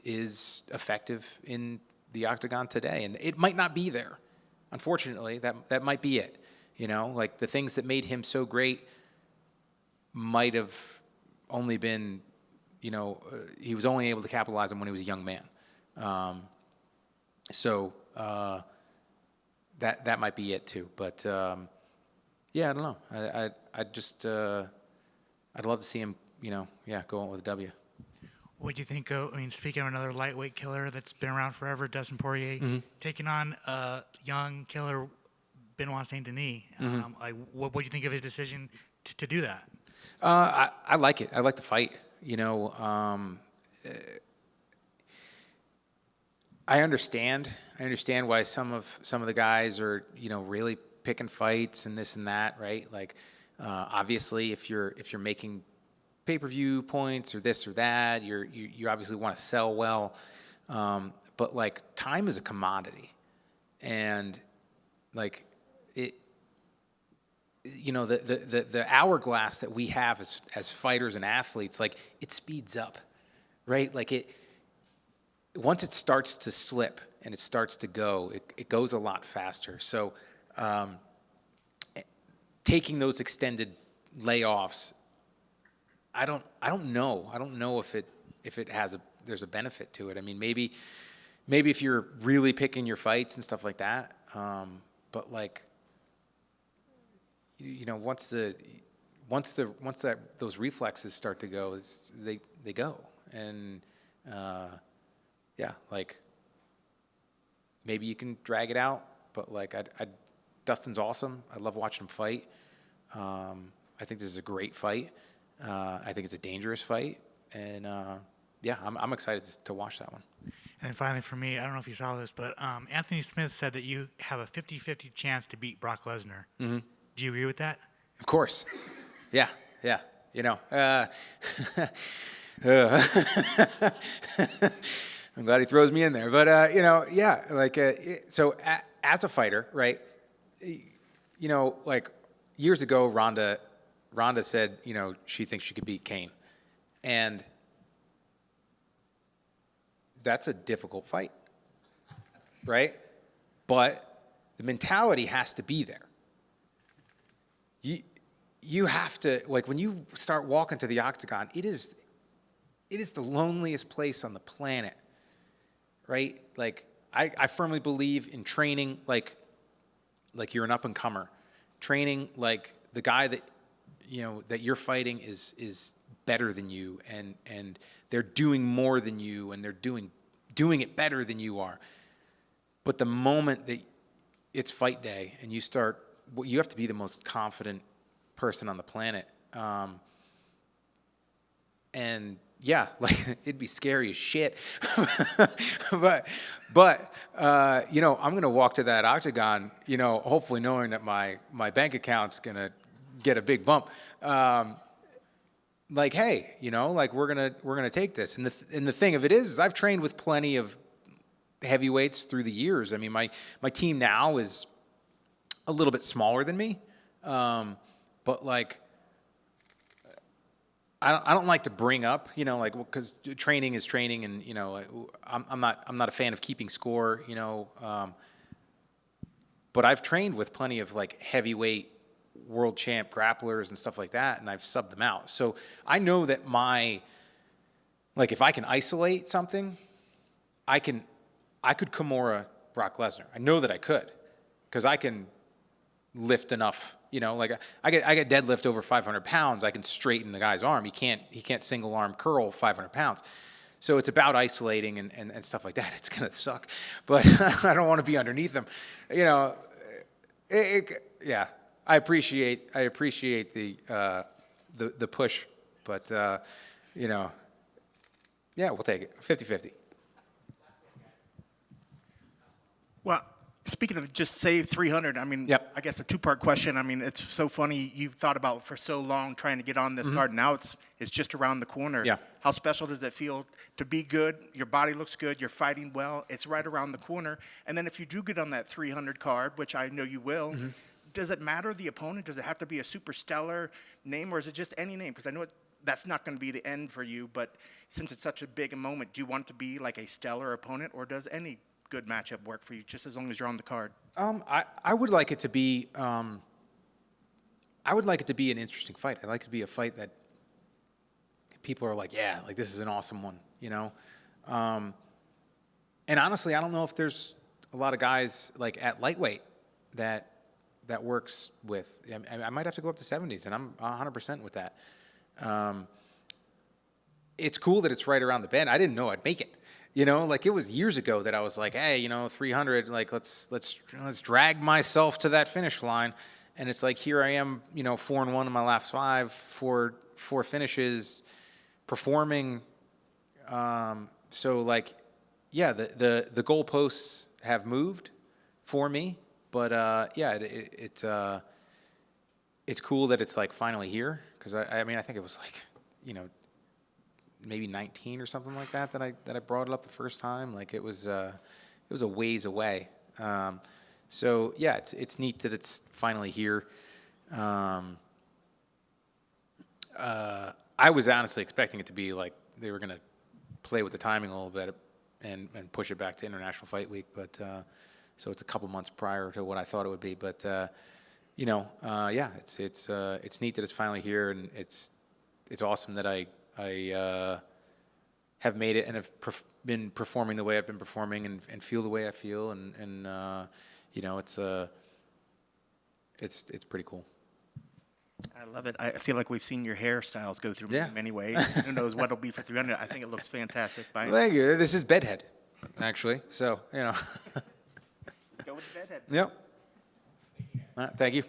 is effective in the octagon today. And it might not be there. Unfortunately, that might be it. You know, like, the things that made him so great might have only been, you know, he was only able to capitalize on when he was a young man. So that might be it too. But yeah, I don't know. I'd love to see him, you know, go on with a W. What do you think of, I mean, speaking of another lightweight killer that's been around forever, Dustin Poirier, taking on a young killer, Benoit Saint Denis. Like, what do you think of his decision to do that? I like it. I like the fight. You know, I understand why some of the guys are, really picking fights and this and that, right? Like, obviously, if you're making pay-per-view points or this or that, you obviously want to sell well, but like time is a commodity, and like it, the hourglass that we have as fighters and athletes, like it speeds up, right? Like once it starts to slip and it starts to go, it goes a lot faster. So taking those extended layoffs, I don't know. I don't know if it has there's a benefit to it. I mean, maybe if you're really picking your fights and stuff like that, but like, once those reflexes start to go, they go, and yeah, like maybe you can drag it out, but like Dustin's awesome. I love watching him fight. I think this is a great fight. I think it's a dangerous fight, and yeah, I'm excited to watch that one. And then finally for me, I don't know if you saw this, but Anthony Smith said that you have a 50-50 chance to beat Brock Lesnar. Mm-hmm. Do you agree with that? Of course. Yeah. I'm glad he throws me in there, but yeah, like so as a fighter, right? Like years ago, Ronda said, she thinks she could beat Kane, and that's a difficult fight, right? But the mentality has to be there. You have to, like, when you start walking to the octagon, it is the loneliest place on the planet, right? Like, I firmly believe in training like you're an up-and-comer. Training like the guy that, that you're fighting is better than you, and they're doing more than you, and they're doing it better than you are. But the moment that it's fight day and you have to be the most confident person on the planet. And yeah, like it'd be scary as shit. but I'm going to walk to that octagon, hopefully knowing that my bank account's going to get a big bump. Like, hey, like we're going to take this. And the thing of it is I've trained with plenty of heavyweights through the years. I mean, my team now is a little bit smaller than me. But like, I don't like to bring up, like, because training is training, and I'm not a fan of keeping score, but I've trained with plenty of like heavyweight world champ grapplers and stuff like that, and I've subbed them out. So I know that if I can isolate something, I could Kimura Brock Lesnar. I know that I could, because I can lift enough. Like I get deadlift over 500 pounds. I can straighten the guy's arm. He can't single arm curl 500 pounds. So it's about isolating and stuff like that. It's gonna suck, but I don't want to be underneath him. Yeah, I appreciate the push, but yeah, we'll take it 50-50. Well, speaking of just save 300, I mean, Yep. I guess a two-part question. I mean, it's so funny. You thought about for so long trying to get on this card. Now it's just around the corner. Yeah. How special does it feel to be good? Your body looks good. You're fighting well. It's right around the corner. And then if you do get on that 300 card, which I know you will, does it matter the opponent? Does it have to be a super stellar name, or is it just any name? Because I know that's not going to be the end for you, but since it's such a big moment, do you want it to be like a stellar opponent, or does any good matchup work for you, just as long as you're on the card? I would like it to be. I would like it to be an interesting fight. I'd like it to be a fight that people are like, yeah, like this is an awesome one, And honestly, I don't know if there's a lot of guys like at lightweight that works with. I might have to go up to 70s, and I'm 100% with that. It's cool that it's right around the bend. I didn't know I'd make it. Like it was years ago that I was like, hey, 300, like let's drag myself to that finish line. And it's like, here I am, 4-1 in my last 5, four finishes, performing. So like, yeah, the goalposts have moved for me, but yeah, it's cool that it's like finally here, because I mean I think it was like, you know, maybe 19 or something like that I brought it up the first time. Like it was a ways away. So yeah, it's neat that it's finally here. I was honestly expecting it to be like they were gonna play with the timing a little bit and push it back to International Fight Week, but so it's a couple months prior to what I thought it would be. But you know, yeah, it's neat that it's finally here, and it's awesome that I have made it and have been performing the way I've been performing and feel the way I feel, and you know, it's pretty cool. I love it. I feel like we've seen your hairstyles go through Yeah. many ways. Who knows what it'll be for 300? I think it looks fantastic. Bye. Thank you. This is bedhead, actually. So you know. Let's go with the bedhead. Yep. All right, thank you.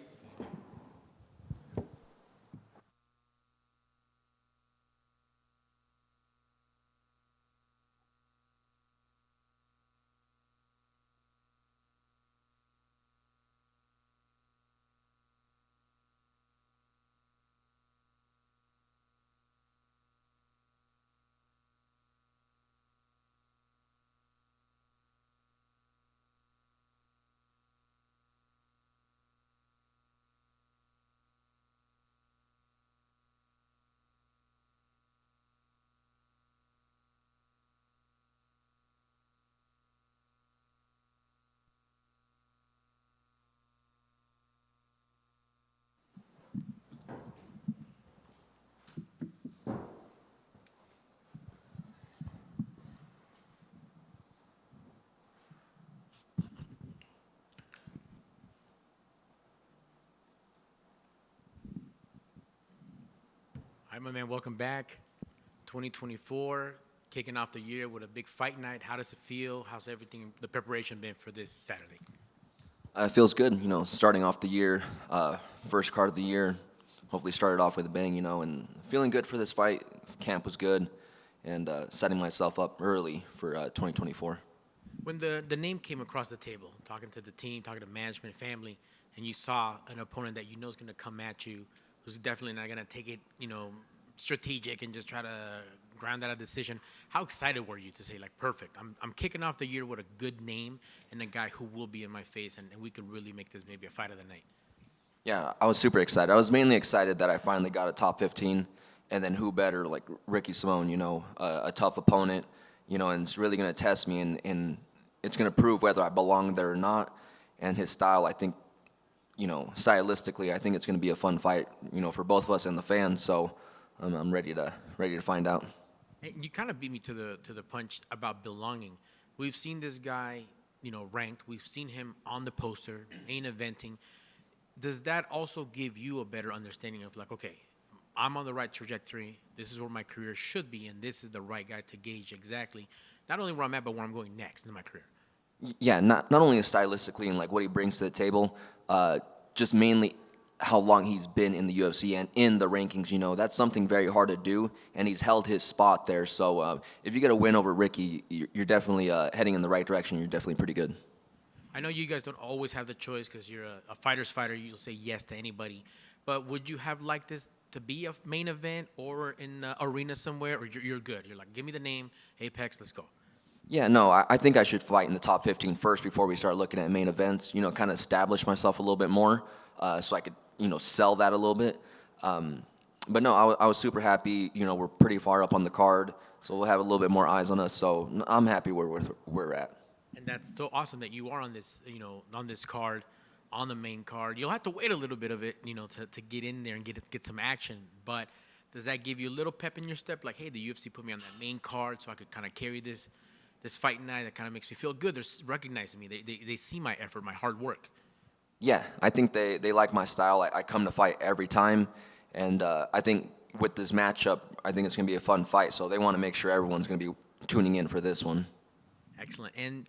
Hi, my man. Welcome back. 2024, kicking off the year with a big fight night. How does it feel? How's everything, the preparation been for this Saturday? It feels good, you know, starting off the year, first card of the year. Hopefully started off with a bang, you know, and feeling good for this fight. Camp was good, and setting myself up early for 2024. When the name came across the table, talking to the team, talking to management, family, and you saw an opponent that you know is going to come at you, who's definitely not going to take it, you know, strategic and just try to ground out a decision, how excited were you to say, like, perfect, I'm kicking off the year with a good name and a guy who will be in my face, and we could really make this maybe a fight of the night? Yeah, I was super excited. I was mainly excited that I finally got a top 15, and then who better, like Ricky Simone, you know, a tough opponent, you know, and it's really going to test me, and it's going to prove whether I belong there or not. And his style, I think, you know, stylistically, I think it's going to be a fun fight, you know, for both of us and the fans. So I'm ready to find out. And you kind of beat me to the punch about belonging. We've seen this guy, you know, ranked. We've seen him on the poster, main eventing. Does that also give you a better understanding of, like, okay, I'm on the right trajectory, this is where my career should be, and this is the right guy to gauge exactly not only where I'm at, but where I'm going next in my career? Yeah, not only stylistically and like what he brings to the table, just mainly how long he's been in the UFC and in the rankings. You know, that's something very hard to do, and he's held his spot there. So if you get a win over Ricky, you're definitely heading in the right direction. You're definitely pretty good. I know you guys don't always have the choice because you're a fighter's fighter. You'll say yes to anybody. But would you have liked this to be a main event or in the arena somewhere, or you're good? You're like, give me the name, Apex, let's go. Yeah, no, I think I should fight in the top 15 first before we start looking at main events, you know, kind of establish myself a little bit more so I could, you know, sell that a little bit. But no, I was super happy. You know, we're pretty far up on the card, so we'll have a little bit more eyes on us. So I'm happy where we're at. And that's so awesome that you are on this, you know, on this card, on the main card. You'll have to wait a little bit of it, you know, to get in there and get some action. But does that give you a little pep in your step? Like, hey, the UFC put me on that main card so I could kind of carry this fight night. That kind of makes me feel good. They're recognizing me. They see my effort, my hard work. Yeah, I think they like my style. I come to fight every time, and I think with this matchup, I think it's going to be a fun fight. So they want to make sure everyone's going to be tuning in for this one. Excellent. And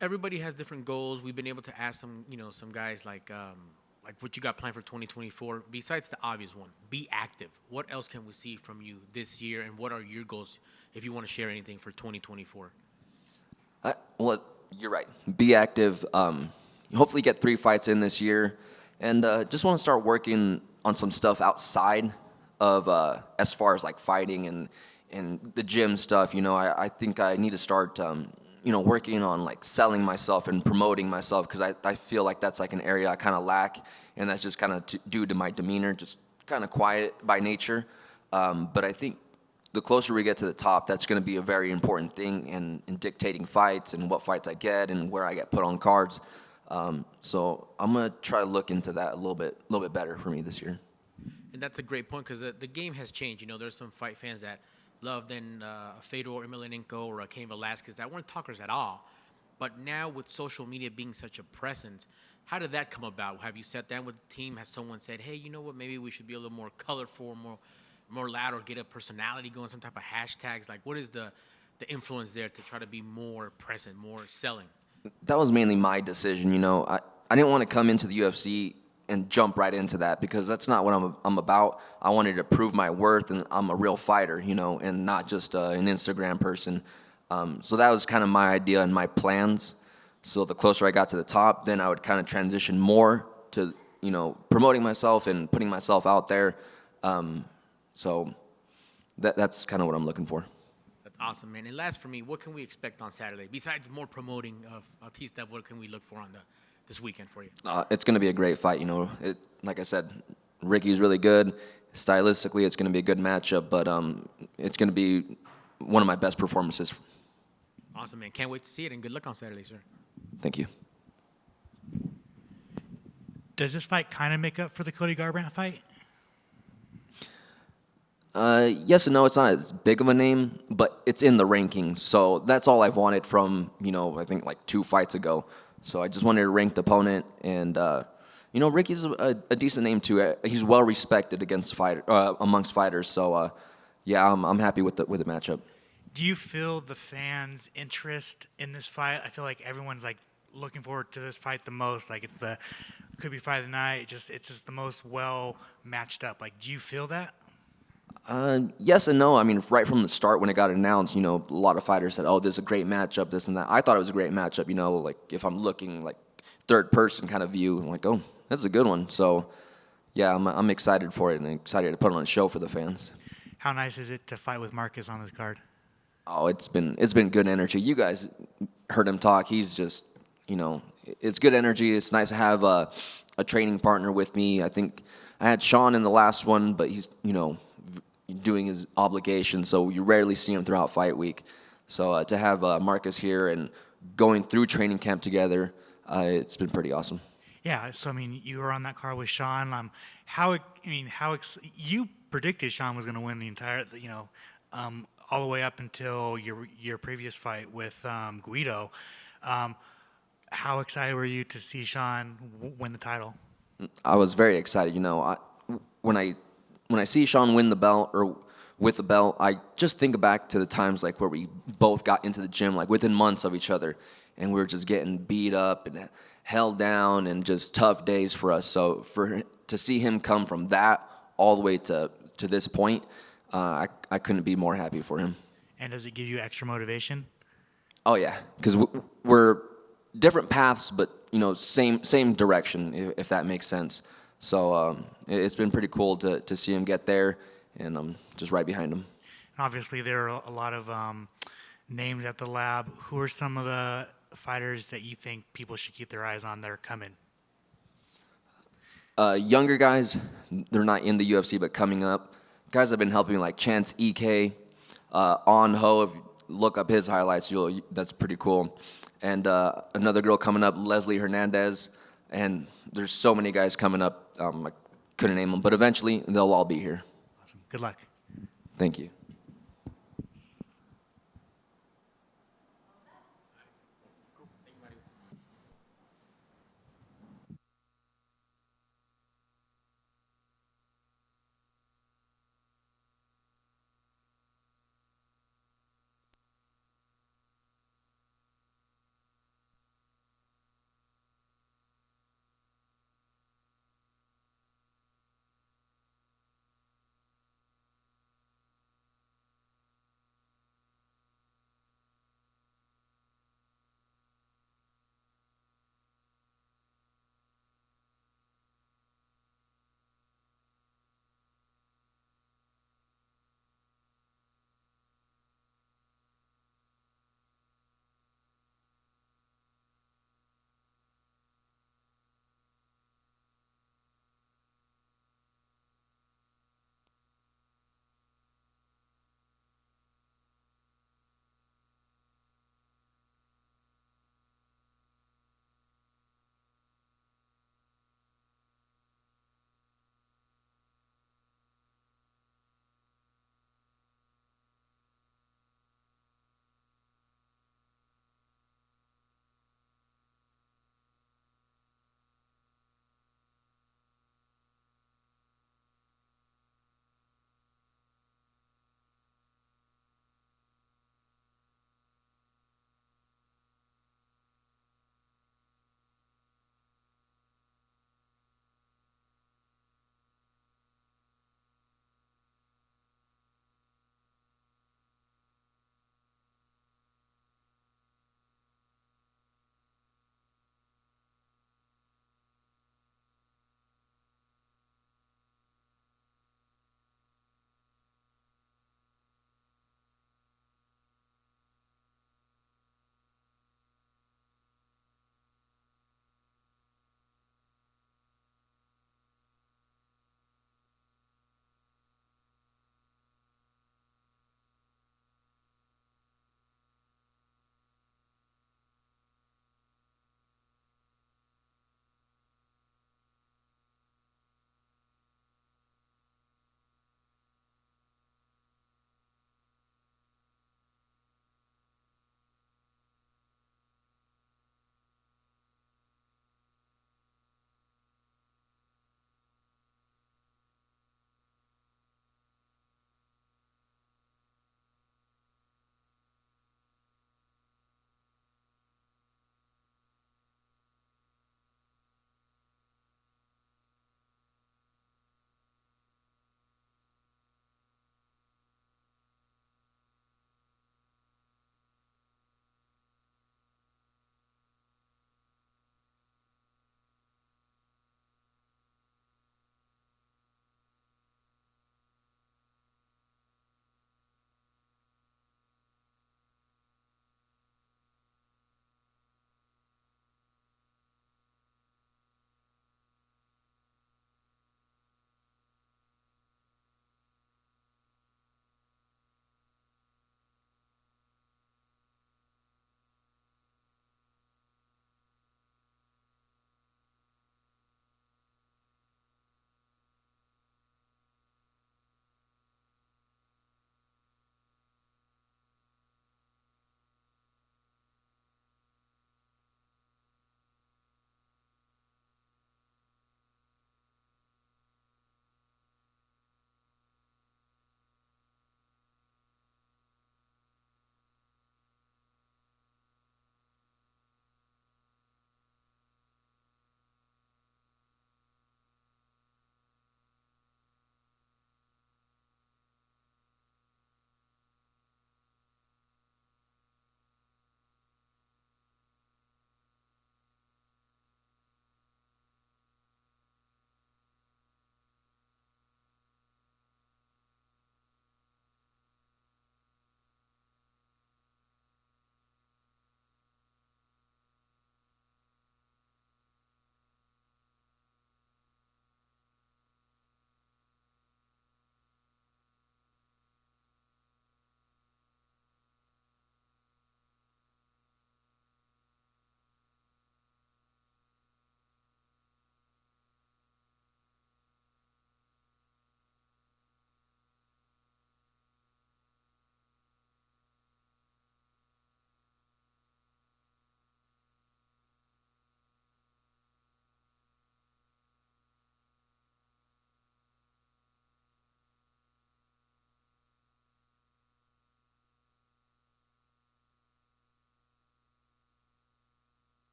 everybody has different goals. We've been able to ask some, you know, some guys like what you got planned for 2024. Besides the obvious one, be active. What else can we see from you this year, and what are your goals if you want to share anything for 2024? Well, you're right. Be active. Hopefully get 3 fights in this year, and just want to start working on some stuff outside of as far as like fighting and the gym stuff. I think I need to start working on like selling myself and promoting myself, because I feel like that's like an area I kind of lack, and that's just kind of due to my demeanor, just kind of quiet by nature. But I think the closer we get to the top, that's going to be a very important thing in dictating fights and what fights I get and where I get put on cards. So I'm going to try to look into that a little bit better for me this year. And that's a great point, because the game has changed. There's some fight fans that loved Fedor Emelianenko or Cain Velasquez that weren't talkers at all. But now with social media being such a presence, how did that come about? Have you sat down with the team? Has someone said, hey, you know what, maybe we should be a little more colorful, more loud, or get a personality going, some type of hashtags? Like, what is the influence there to try to be more present, more selling? That was mainly my decision. I didn't want to come into the UFC and jump right into that, because that's not what I'm about. I wanted to prove my worth, and I'm a real fighter, and not just an Instagram person. So that was kind of my idea and my plans. So the closer I got to the top, then I would kind of transition more to, promoting myself and putting myself out there. So that's kind of what I'm looking for. That's awesome, man. And last for me, what can we expect on Saturday? Besides more promoting of Bautista, what can we look for on this weekend for you? It's going to be a great fight. Like I said, Ricky's really good. Stylistically, it's going to be a good matchup, but it's going to be one of my best performances. Awesome, man. Can't wait to see it, and good luck on Saturday, sir. Thank you. Does this fight kind of make up for the Cody Garbrandt fight? Yes and no. It's not as big of a name, but it's in the rankings. So that's all I've wanted from, I think like 2 fights ago. So I just wanted a ranked opponent, and Ricky's a decent name too. He's well respected amongst fighters. So yeah, I'm happy with the matchup. Do you feel the fans' interest in this fight? I feel like everyone's like looking forward to this fight the most. Like could be fight of the night. It's just the most well matched up. Like, do you feel that? Yes and no. I mean, right from the start when it got announced, a lot of fighters said, "Oh, this is a great matchup, this and that." I thought it was a great matchup. Like if I'm looking like third person kind of view, I'm like, "Oh, that's a good one." So, yeah, I'm excited for it and excited to put on a show for the fans. How nice is it to fight with Marcus on this card? Oh, it's been good energy. You guys heard him talk. He's just, it's good energy. It's nice to have a training partner with me. I think I had Sean in the last one, but he's, doing his obligation, so you rarely see him throughout fight week. So to have Marcus here and going through training camp together, it's been pretty awesome. Yeah, so I mean, you were on that card with Sean. You predicted Sean was going to win the entire, all the way up until your previous fight with Guido. How excited were you to see Sean win the title? I was very excited. When I see Sean win the belt or with the belt, I just think back to the times like where we both got into the gym like within months of each other, and we were just getting beat up and held down and just tough days for us. So to see him come from that all the way to this point, I couldn't be more happy for him. And does it give you extra motivation? Oh yeah, because we're different paths, but same direction, if that makes sense. So it's been pretty cool to see him get there, and I'm just right behind him. Obviously, there are a lot of names at the lab. Who are some of the fighters that you think people should keep their eyes on that are coming? Younger guys, they're not in the UFC, but coming up. Guys have been helping, like Chance EK, On Ho. If you look up his highlights, that's pretty cool. And another girl coming up, Leslie Hernandez. And there's so many guys coming up. I couldn't name them, but eventually they'll all be here. Awesome. Good luck. Thank you.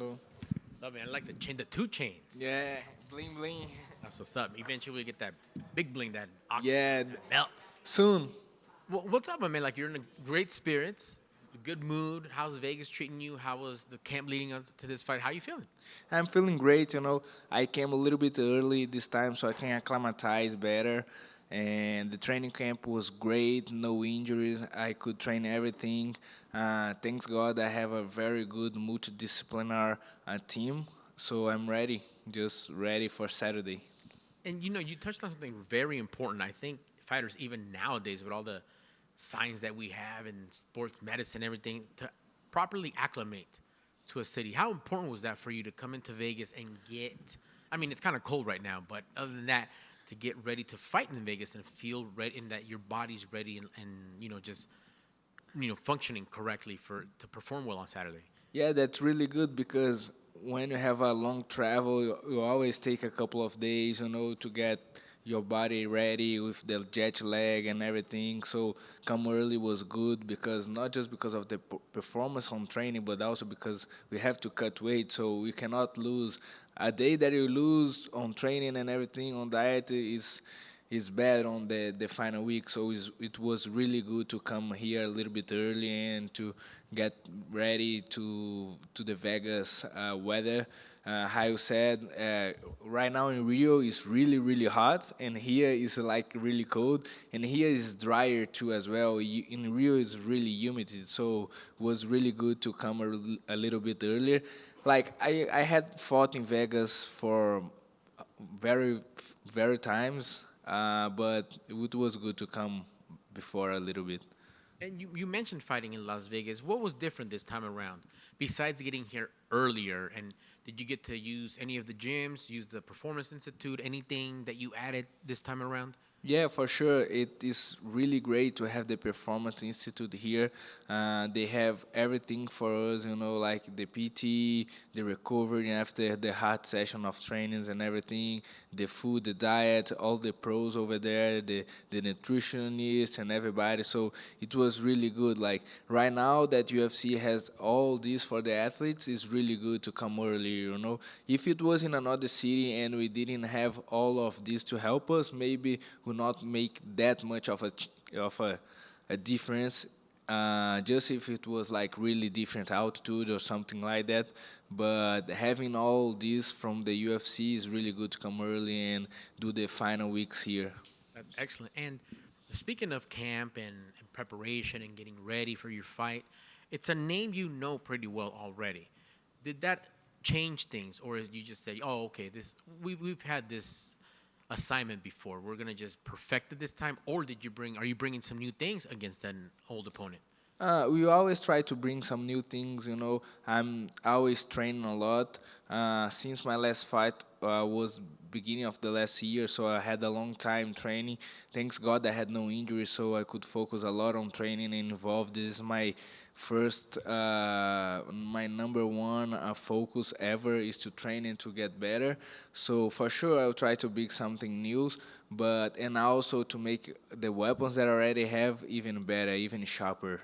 Hello. What's up, man? I like the chain, the 2 chains. Yeah, bling bling. That's what's up. Eventually, we get that big bling, that Yeah, that belt. soon. What's up, my man? Like, you're in a great spirits, good mood. How's Vegas treating you? How was the camp leading up to this fight? How you feeling? I'm feeling great. I came a little bit early this time so I can acclimatize better. And the training camp was great, no injuries. I could train everything. Thanks God, I have a very good multidisciplinary team. So I'm ready, just ready for Saturday. And you touched on something very important. I think fighters, even nowadays, with all the signs that we have in sports medicine, everything, to properly acclimate to a city. How important was that for you to come into Vegas and get? I mean, it's kind of cold right now, but other than that, to get ready to fight in Vegas and feel ready, and that your body's ready and just functioning correctly to perform well on Saturday. Yeah, that's really good because when you have a long travel, you always take a couple of days, to get your body ready with the jet lag and everything. So come early was good because not just because of the performance on training, but also because we have to cut weight. So we cannot lose. A day that you lose on training and everything on diet is bad on the final week. So it was really good to come here a little bit early and to get ready to the Vegas weather. How you said, right now in Rio is really, really hot, and here is like really cold, and here is drier too as well. In Rio is really humid, so it was really good to come a little bit earlier. Like I had fought in Vegas for very, very times, but it was good to come before a little bit. And you mentioned fighting in Las Vegas. What was different this time around, besides getting here earlier? And did you get to use any of the gyms, use the Performance Institute, anything that you added this time around? Yeah, for sure. It is really great to have the Performance Institute here. They have everything for us, like the PT, the recovery after the hard session of trainings and everything, the food, the diet, all the pros over there, the nutritionist and everybody. So it was really good. Like right now that UFC has all this for the athletes, it's really good to come early, If it was in another city and we didn't have all of this to help us, maybe we not make that much of a difference, just if it was like really different altitude or something like that. But having all this from the UFC is really good to come early and do the final weeks here. That's excellent. And speaking of camp and preparation and getting ready for your fight, it's a name you know pretty well already. Did that change things, or is you just say, "Oh, okay, we've had this assignment before. We're gonna just perfect it this time," or are you bringing some new things against an old opponent? We always try to bring some new things, I'm always training a lot. Since my last fight was beginning of the last year, so I had a long time training. Thanks God I had no injuries, so I could focus a lot on training and involved. This is my first, my number one focus ever is to train and to get better. So for sure I'll try to bring something new, and also to make the weapons that I already have even better, even sharper.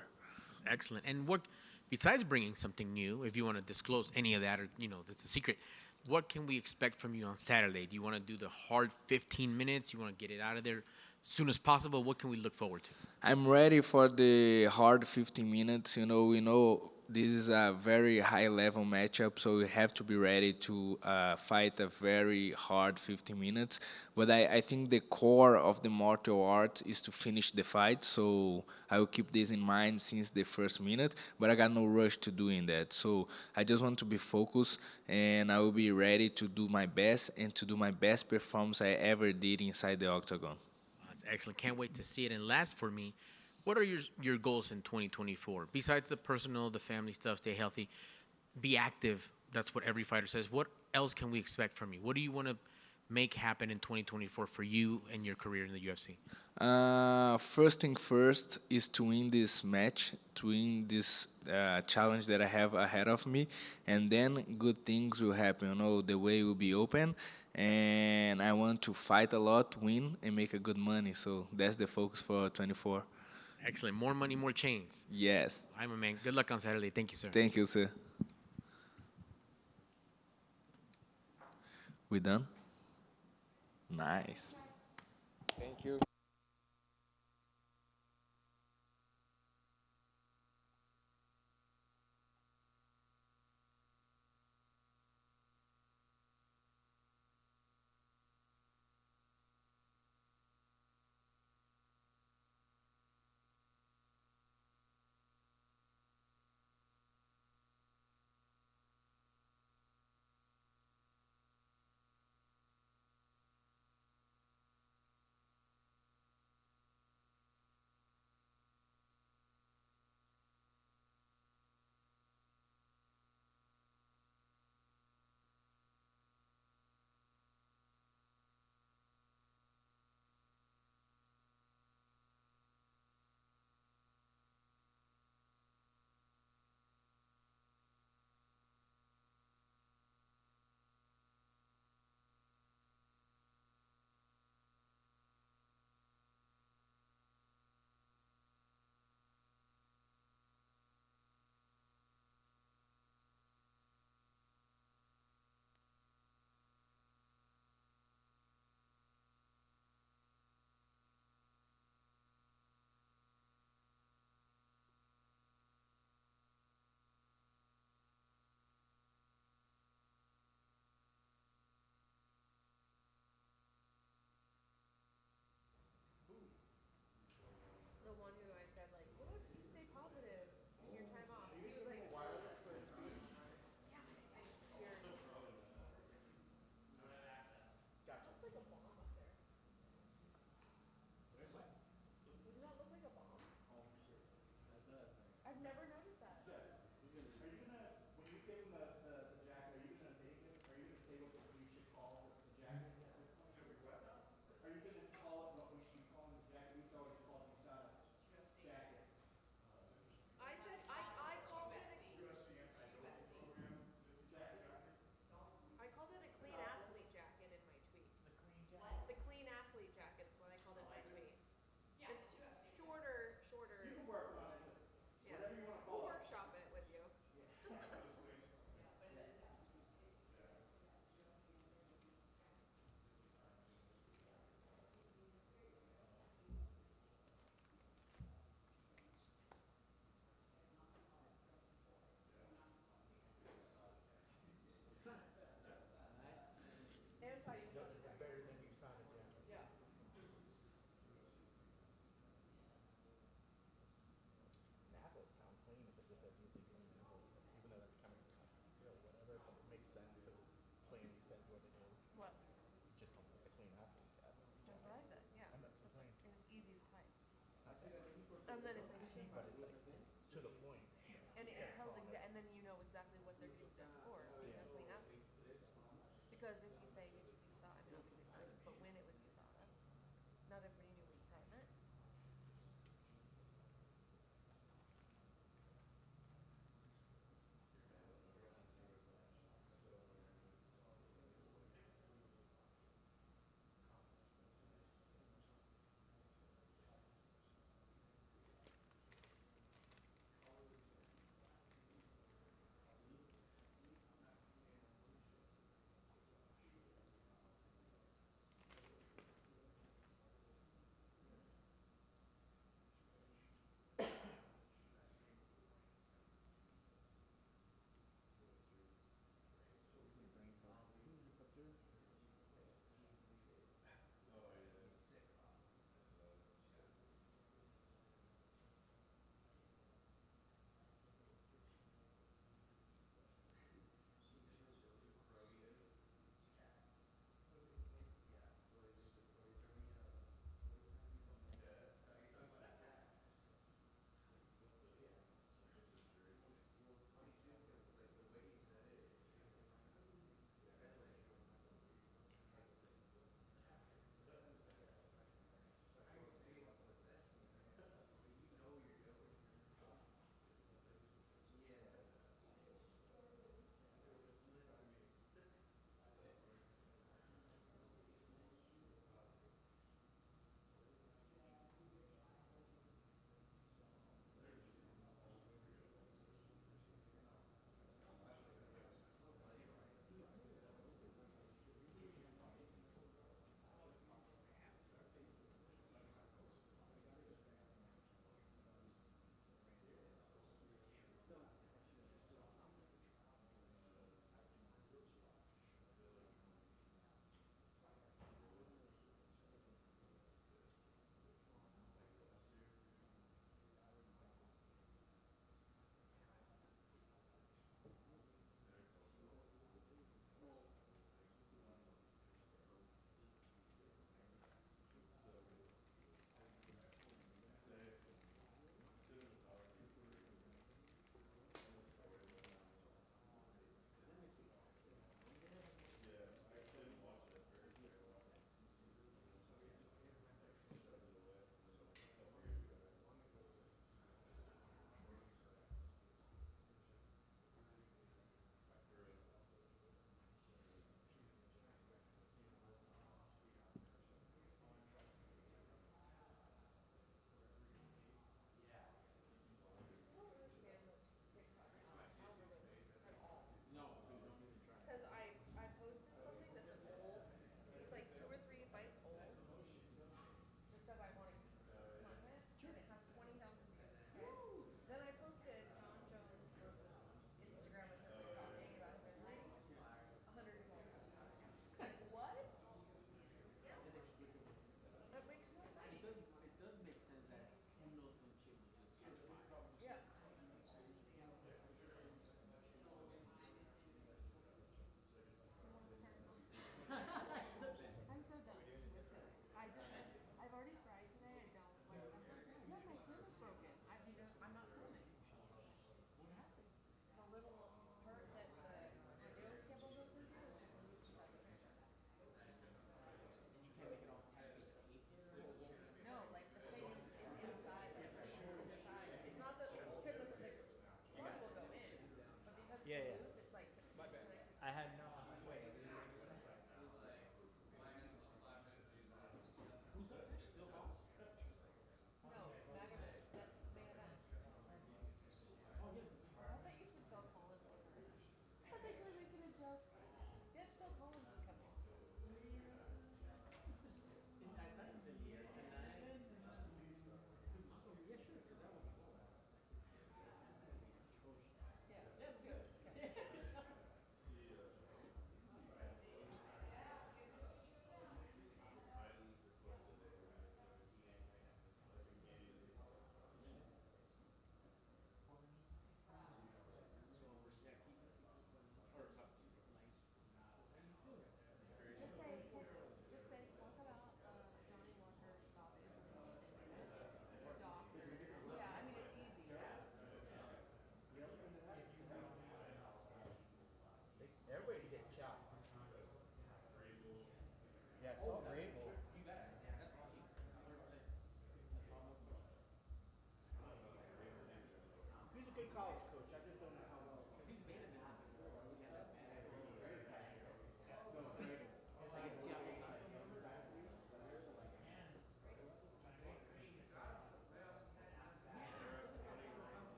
Excellent. And what, besides bringing something new, if you want to disclose any of that, or that's a secret, what can we expect from you on Saturday? Do you want to do the hard 15 minutes? You want to get it out of there as soon as possible? What can we look forward to? I'm ready for the hard 15 minutes. We know this is a very high-level matchup, so we have to be ready to fight a very hard 15 minutes. But I think the core of the martial art is to finish the fight, so I will keep this in mind since the first minute, but I got no rush to doing that. So I just want to be focused, and I will be ready to do my best and to do my best performance I ever did inside the octagon. That's excellent. Can't wait to see it. And last for me, what are your goals in 2024? Besides the personal, the family stuff, stay healthy, be active. That's what every fighter says. What else can we expect from you? What do you want to make happen in 2024 for you and your career in the UFC? First thing first is to win this match, to win this challenge that I have ahead of me, and then good things will happen. The way will be open, and I want to fight a lot, win, and make a good money. So that's the focus for 24. Excellent. More money, more chains. Yes. I'm a man. Good luck on Saturday. Thank you, sir. Thank you, sir. We done? Nice. Thank you. The one who I said like, "Why don't you just stay positive in your time off?" He was like, "Wireless for a speech." Yeah. Cheers. That's like a bomb up there. Doesn't that look like a bomb? Oh shit, that does. I've never noticed that. I said I called it I called it a clean athlete jacket in my tweet. The clean jacket. The clean athlete jacket is what I called it in my tweet. Yeah, it's shorter. You can work on it. Yeah. Whatever you want to call it. We'll workshop it with you. Anti you said it. Better than you saw it, yeah. Athletes sound clean if it just says UC clean athletes, even though that's kind of whatever, but it makes sense because clean you said what it is. What? Just call it a clean athlete. That's what I said. Yeah. I'm not complaining. And it's easy to type. It's not that deep, And then it's like, but it's like it's to the point. and it tells and then you know exactly what they're using it for. Being a clean athlete. Because if you say you saw, I mean obviously fine, but when it was USADA, not everybody knew what USADA meant.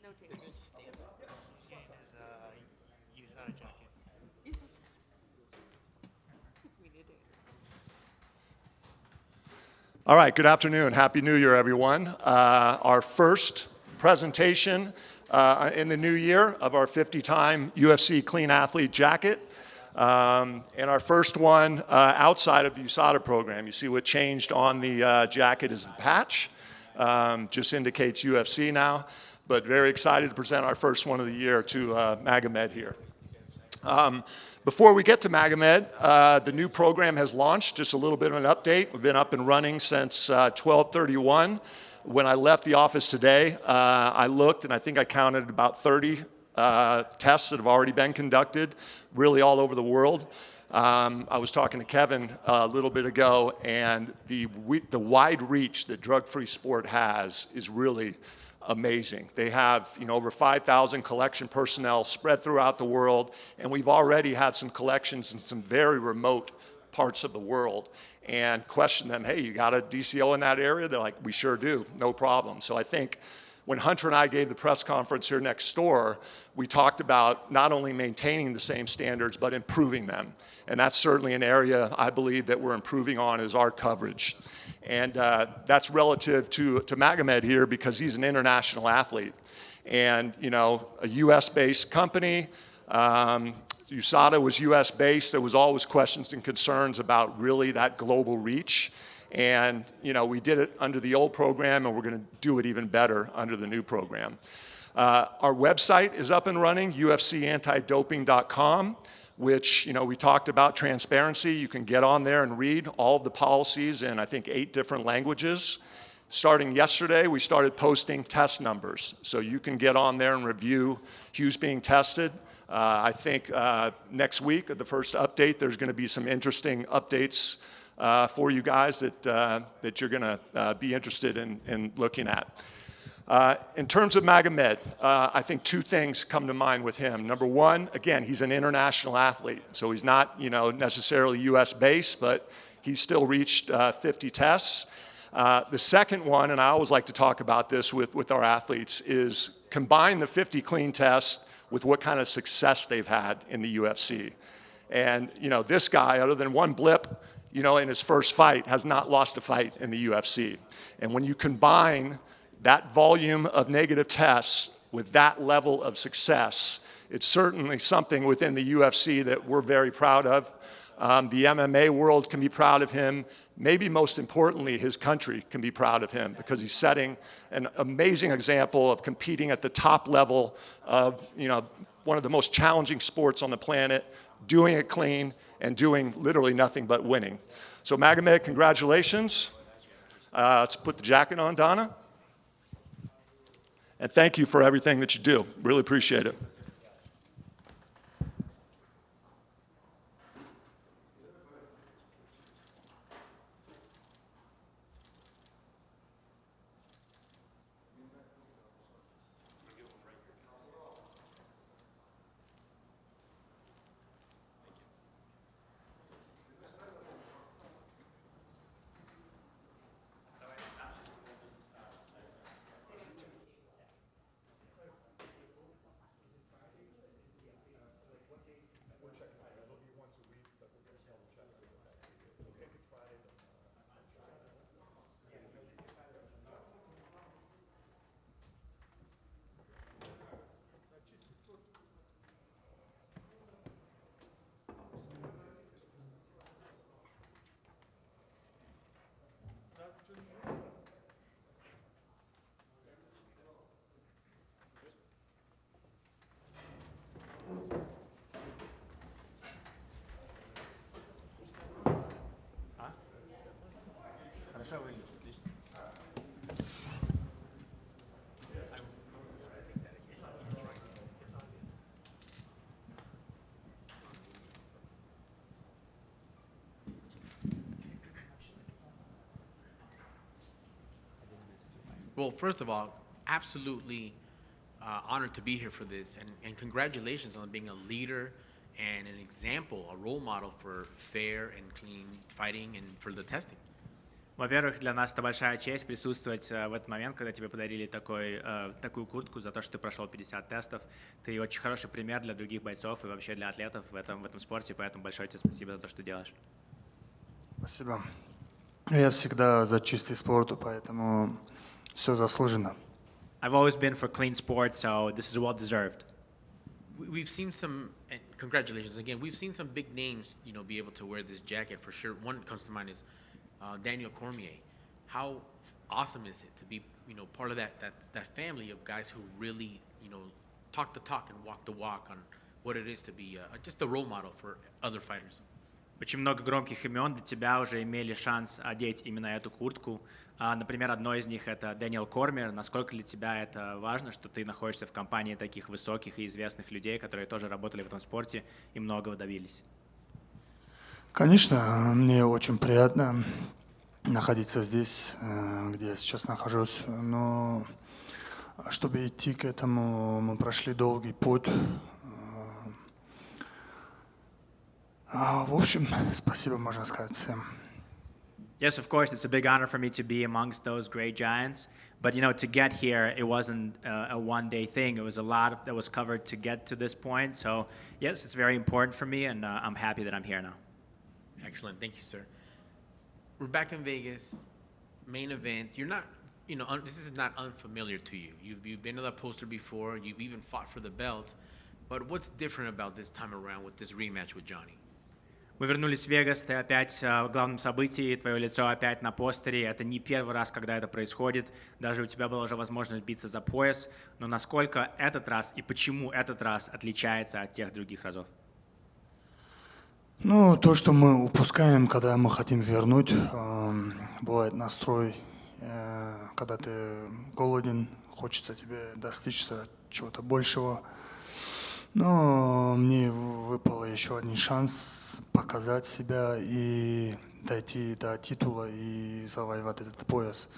No tape. He's getting his USADA jacket. Media day. All right, good afternoon. Happy New Year, everyone. Our first presentation in the new year of our 50-time UFC Clean Athlete jacket. And our first one outside of the USADA program. You see what changed on the jacket is the patch. Just indicates UFC now, but very excited to present our first one of the year to Magomed here. Before we get to Magomed, the new program has launched. Just a little bit of an update. We've been up and running since 12/31. When I left the office today, I looked and I think I counted about 30 tests that have already been conducted, really all over the world. I was talking to Kevin a little bit ago, and the wide reach that drug-free sport has is really amazing. They have, over 5,000 collection personnel spread throughout the world, and we've already had some collections in some very remote parts of the world. And question them, hey, you got a DCO in that area? They're like, we sure do, no problem. So I think when Hunter and I gave the press conference here next door, we talked about not only maintaining the same standards, but improving them. And that's certainly an area I believe that we're improving on is our coverage. And that's relative to Magomed here because he's an international athlete. And, a US-based company, USADA was US-based. There was always questions and concerns about really that global reach. And, we did it under the old program, and we're going to do it even better under the new program. Our website is up and running, ufcantidoping.com, which, we talked about transparency. You can get on there and read all of the policies in, I think, 8 different languages. Starting yesterday, we started posting test numbers. So you can get on there and review who's being tested. I think next week, at the first update, there's going to be some interesting updates for you guys that you're going to be interested in looking at. In terms of Magomed, I think 2 things come to mind with him. Number one, again, he's an international athlete. So he's not, necessarily US-based, but he's still reached 50 tests. The second one, and I always like to talk about this with our athletes, is combine the 50 clean tests with what kind of success they've had in the UFC. And, this guy, other than one blip, in his first fight, has not lost a fight in the UFC. And when you combine that volume of negative tests with that level of success, it's certainly something within the UFC that we're very proud of. The MMA world can be proud of him. Maybe most importantly, his country can be proud of him because he's setting an amazing example of competing at the top level of, one of the most challenging sports on the planet, doing it clean and doing literally nothing but winning. So Magomed, congratulations. Let's put the jacket on, Donna. And thank you for everything that you do. Really appreciate it. Well, first of all, absolutely honored to be here for this, and congratulations on being a leader and an example, a role model for fair and clean fighting and for the testing. Во-первых, для нас это большая честь присутствовать в этот момент, когда тебе подарили такую куртку за то, что ты прошел 50 тестов. Ты очень хороший пример для других бойцов и вообще для атлетов в этом спорте, поэтому большое тебе спасибо за то, что делаешь. Спасибо. Я всегда за чистый спорт, поэтому все заслужено. I've always been for clean sports, so this is well deserved. We've seen some, and congratulations again. We've seen some big names, be able to wear this jacket for sure. One comes to mind is Daniel Cormier. How awesome is it to be, part of that family of guys who really, talk the talk and walk the walk on what it is to be just a role model for other fighters. Очень много громких имен для тебя уже имели шанс одеть именно эту куртку. Например, одно из них — это Дэниел Кормер. Насколько для тебя это важно, что ты находишься в компании таких высоких и известных людей, которые тоже работали в этом спорте и многого добились? Конечно, мне очень приятно находиться здесь, где я сейчас нахожусь. Но чтобы идти к этому, мы прошли долгий путь. В общем, спасибо, можно сказать, всем. Yes, of course, it's a big honor for me to be amongst those great giants. But, to get here, it wasn't a one-day thing. It was a lot that was covered to get to this point. So, yes, it's very important for me, and I'm happy that I'm here now. Excellent. Thank you, sir. We're back in Vegas, main event. You're not, this is not unfamiliar to you. You've been to that poster before. You've even fought for the belt. But what's different about this time around with this rematch with Johnny? Мы вернулись в Вегас, ты опять в главном событии, твое лицо опять на постере. Это не первый раз, когда это происходит. Даже у тебя была уже возможность биться за пояс. Но насколько этот раз и почему этот раз отличается от тех других разов? То, что мы упускаем, когда мы хотим вернуть, бывает настрой, когда ты голоден, хочется тебе достичься чего-то большего. Но мне выпал еще один шанс показать себя и дойти до титула и завоевать этот пояс.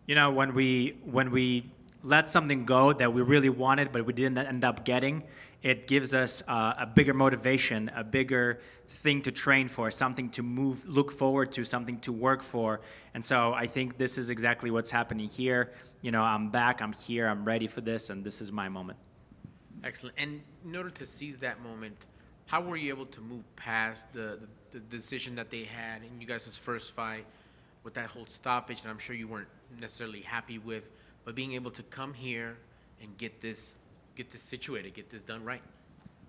When we let something go that we really wanted but we didn't end up getting, it gives us a bigger motivation, a bigger thing to train for, something to look forward to, something to work for. And so I think this is exactly what's happening here. I'm back, I'm here, I'm ready for this, and this is my moment. Excellent. And in order to seize that moment, how were you able to move past the decision that they had in you guys' first fight with that whole stoppage that I'm sure you weren't necessarily happy with, but being able to come here and get this situated, get this done right?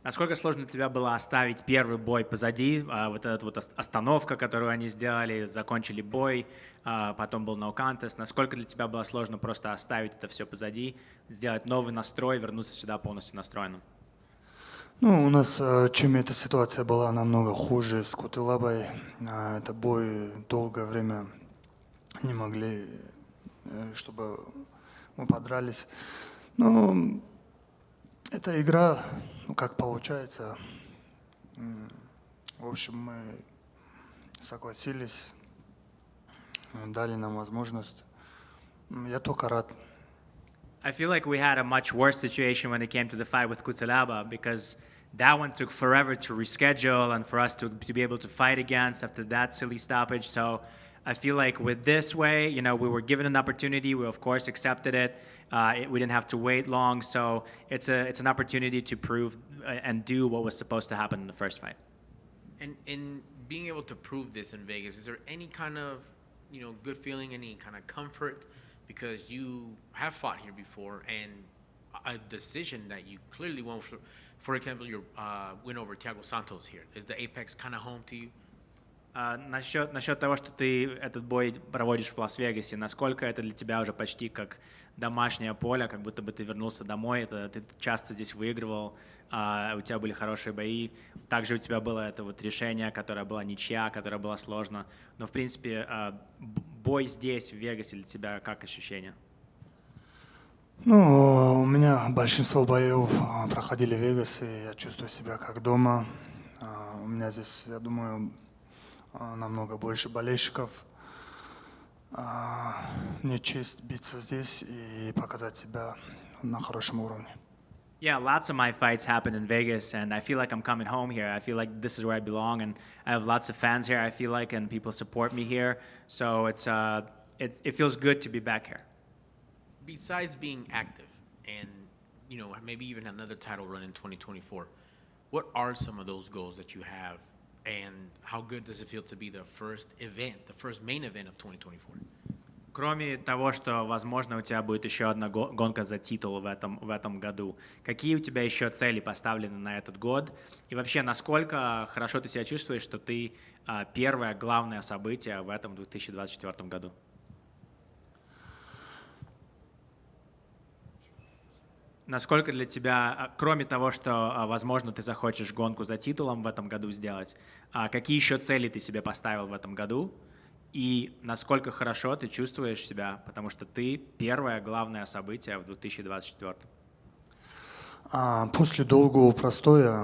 Насколько сложно для тебя было оставить первый бой позади, вот эта вот остановка, которую они сделали, закончили бой, потом был no contest. Насколько для тебя было сложно просто оставить это все позади, сделать новый настрой, вернуться сюда полностью настроенным? У нас, чем эта ситуация была намного хуже с Кутылабой, это бой долгое время не могли, чтобы мы подрались. Но эта игра, как получается. В общем, мы согласились, дали нам возможность. Я только рад. I feel like we had a much worse situation when it came to the fight with Kutsalaba because that one took forever to reschedule and for us to be able to fight against after that silly stoppage. So I feel like with this way, we were given an opportunity. We of course accepted it. We didn't have to wait long. So it's an opportunity to prove and do what was supposed to happen in the first fight. And in being able to prove this in Vegas, is there any kind of, good feeling, any kind of comfort? Because you have fought here before and a decision that you clearly won for example, your win over Thiago Santos here. Is the Apex kind of home to you? Насчет того, что ты этот бой проводишь в Лас-Вегасе, насколько это для тебя уже почти как домашнее поле, как будто бы ты вернулся домой, ты часто здесь выигрывал, у тебя были хорошие бои, также у тебя было это вот решение, которое было ничья, которое было сложно, но в принципе бой здесь, в Вегасе, для тебя как ощущение? Ну, у меня большинство боев проходили в Вегасе, я чувствую себя как дома. У меня здесь, я думаю, намного больше болельщиков. Мне честь биться здесь и показать себя на хорошем уровне. Yeah, lots of my fights happen in Vegas, and I feel like I'm coming home here. I feel like this is where I belong, and I have lots of fans here, I feel like, and people support me here. So it feels good to be back here. Besides being active and, you know, maybe even another title run in 2024, what are some of those goals that you have, and how good does it feel to be the first main event of 2024? Кроме того, что, возможно, у тебя будет еще одна гонка за титул в этом году, какие у тебя еще цели поставлены на этот год? И вообще, насколько хорошо ты себя чувствуешь, что ты первое главное событие в этом 2024 году? Насколько для тебя, кроме того, что, возможно, ты захочешь гонку за титулом в этом году сделать, какие еще цели ты себе поставил в этом году? И насколько хорошо ты чувствуешь себя, потому что ты первое главное событие в 2024. После долгого простоя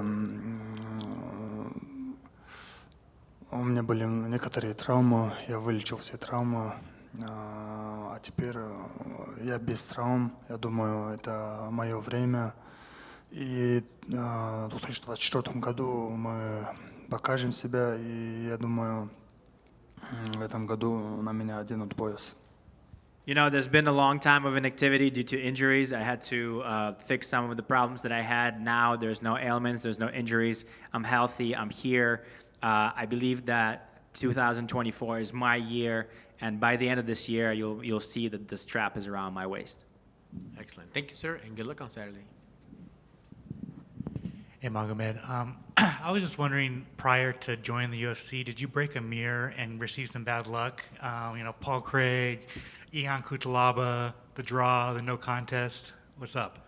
у меня были некоторые травмы, я вылечил все травмы, а теперь я без травм, я думаю, это мое время. И в 2024 году мы покажем себя, и я думаю, в этом году на меня оденут пояс. You know, there's been a long time of inactivity due to injuries. I had to fix some of the problems that I had. Now there's no ailments, there's no injuries. I'm healthy, I'm here. I believe that 2024 is my year, and by the end of this year, you'll see that the strap is around my waist. Excellent. Thank you, sir, and good luck on Saturday. Hey, Magomed. I was just wondering, prior to joining the UFC, did you break a mirror and receive some bad luck? You know, Paul Craig, Ian Cutelaba, the draw, the no contest. What's up?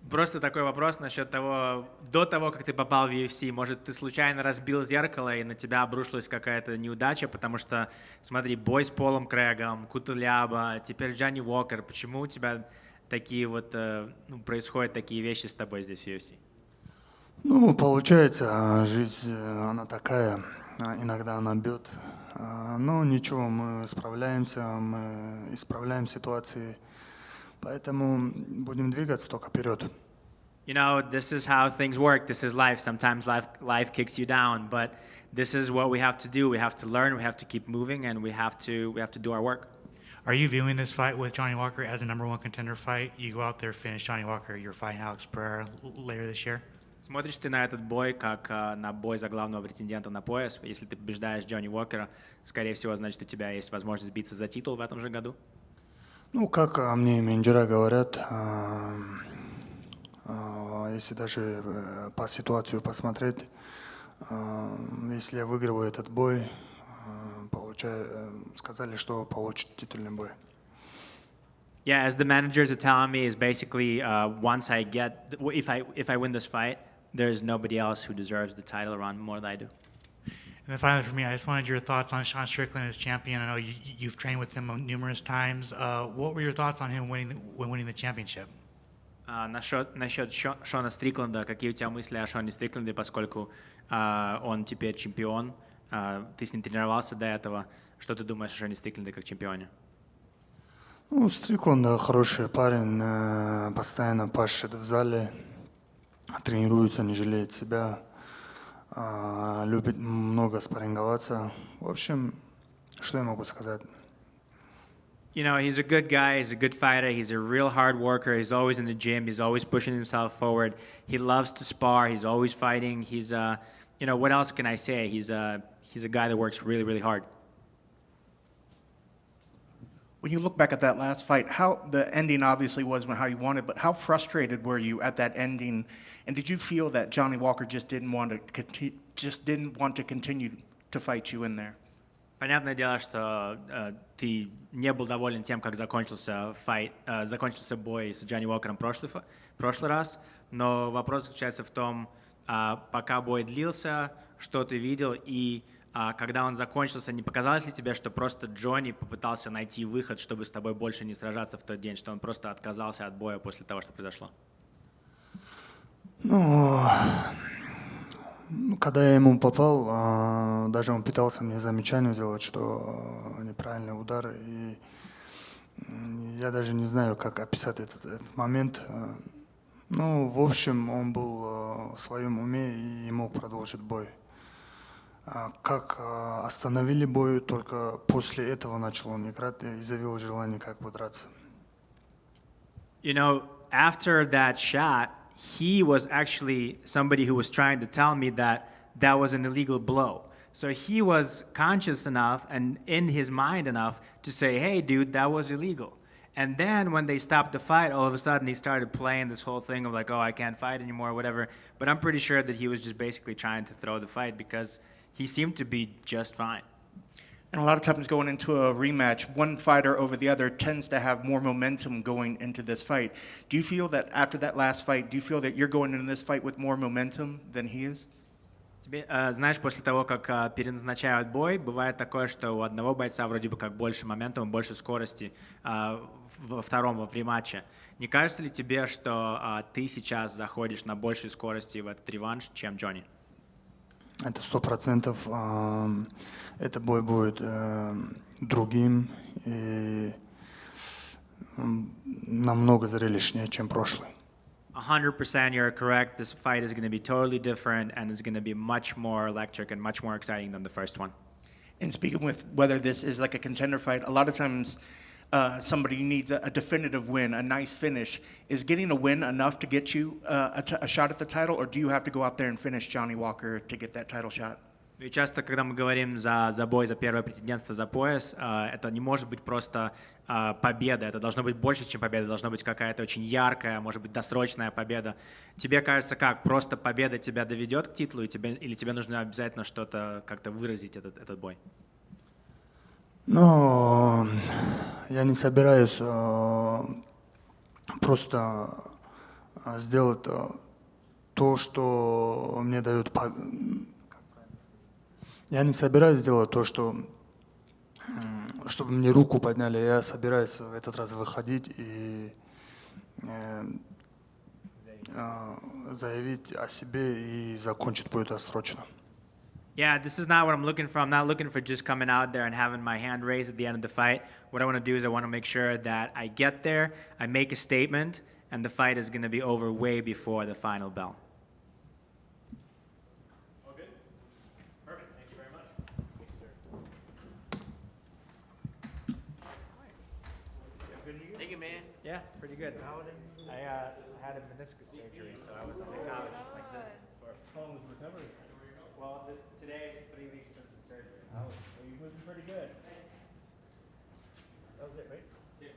Просто такой вопрос насчет того, до того, как ты попал в UFC, может, ты случайно разбил зеркало и на тебя обрушилась какая-то неудача, потому что, смотри, бой с Полом Крэгом, Кутляба, теперь Джонни Уокер. Почему у тебя такие вот, происходят такие вещи с тобой здесь в UFC? Ну, получается, жизнь, она такая, иногда она бьет. Но ничего, мы справляемся, мы исправляем ситуации. Поэтому будем двигаться только вперед. You know, this is how things work. This is life. Sometimes life kicks you down, but this is what we have to do. We have to learn, we have to keep moving, and we have to do our work. Are you viewing this fight with Johnny Walker as a #1 contender fight? You go out there, finish Johnny Walker, you're fighting Alex Pereira later this year? Смотришь ты на этот бой как на бой за главного претендента на пояс? Если ты побеждаешь Джонни Уокера, скорее всего, значит, у тебя есть возможность биться за титул в этом же году? Ну, как мне менеджера говорят, если даже по ситуации посмотреть, если я выигрываю этот бой, сказали, что получит титульный бой. Yeah, as the managers are telling me, is basically once I get, if I win this fight, there's nobody else who deserves the title around more than I do. And then finally for me, I just wanted your thoughts on Sean Strickland as champion. I know you've trained with him numerous times. What were your thoughts on him winning the championship? Насчет Шона Стрикленда, какие у тебя мысли о Шоне Стрикленде, поскольку он теперь чемпион, ты с ним тренировался до этого, что ты думаешь о Шоне Стрикленде как чемпионе? Ну, Стрикленд хороший парень, постоянно пашет в зале, тренируется, не жалеет себя, любит много спарринговаться. В общем, что я могу сказать? You know, he's a good guy, he's a good fighter, he's a real hard worker, he's always in the gym, he's always pushing himself forward, he loves to spar, he's always fighting, he's, you know, what else can I say? He's a guy that works really, really hard. When you look back at that last fight, how the ending obviously wasn't how you wanted, but how frustrated were you at that ending? And did you feel that Johnny Walker just didn't want to continue to fight you in there? Понятное дело, что ты не был доволен тем, как закончился бой с Джонни Уокером в прошлый раз, но вопрос заключается в том, пока бой длился, что ты видел и когда он закончился, не показалось ли тебе, что просто Джонни попытался найти выход, чтобы с тобой больше не сражаться в тот день, что он просто отказался от боя после того, что произошло? Ну, когда я ему попал, даже он пытался мне замечание сделать, что неправильный удар. И я даже не знаю, как описать этот момент. Ну, в общем, он был в своем уме и мог продолжить бой. Как остановили бой, только после этого начал он играть и заявил желание как бы драться. You know, after that shot, he was actually somebody who was trying to tell me that that was an illegal blow. So he was conscious enough and in his mind enough to say, hey, dude, that was illegal. And then when they stopped the fight, all of a sudden he started playing this whole thing of like, oh, I can't fight anymore, or whatever. But I'm pretty sure that he was just basically trying to throw the fight because he seemed to be just fine. And a lot of times going into a rematch, one fighter over the other tends to have more momentum going into this fight. Do you feel that after that last fight, do you feel that you're going into this fight with more momentum than he is? Тебе, знаешь, после того, как переназначают бой, бывает такое, что у одного бойца вроде бы как больше моментума, больше скорости во втором, в рематче. Не кажется ли тебе, что ты сейчас заходишь на большей скорости в этот реванш, чем Джонни? Это 100%. Этот бой будет другим и намного зрелищнее, чем прошлый. 100% you're correct. This fight is going to be totally different and it's going to be much more electric and much more exciting than the first one. And speaking with whether this is like a contender fight, a lot of times somebody needs a definitive win, a nice finish. Is getting a win enough to get you a shot at the title, or do you have to go out there and finish Johnny Walker to get that title shot? И часто, когда мы говорим за бой, за первое претендентство за пояс, это не может быть просто победа, это должно быть больше, чем победа, должно быть какая-то очень яркая, может быть, досрочная победа. Тебе кажется, как просто победа тебя доведет к титулу, или тебе нужно обязательно что-то как-то выразить этот бой? Но я не собираюсь просто сделать то, что мне дает. Я не собираюсь делать то, чтобы мне руку подняли. Я собираюсь в этот раз выходить и заявить о себе и закончить бой досрочно. Yeah, this is not what I'm looking for. I'm not looking for just coming out there and having my hand raised at the end of the fight. What I want to do is I want to make sure that I get there, I make a statement, and the fight is going to be over way before the final bell. Okay. Perfect. Thank you very much. Thank you, man. Yeah, pretty good. I had a meniscus surgery, so I was on the couch like this for. How long was recovery? Well, today is 3 weeks since the surgery. Oh, well, you're moving pretty good. That was it, right? Yes.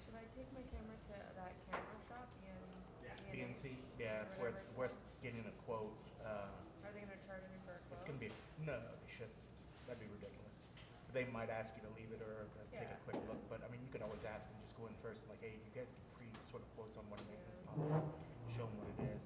Should I take my camera to that camera shop and BNC? Yeah, it's worth getting a quote. Are they going to charge me for a quote? It's gonna be no, they shouldn't. That'd be ridiculous. They might ask you to leave it or to take a quick look, but I mean, you can always ask and just go in first, like, hey, you guys can free sort of quotes on what it is, show them what it is.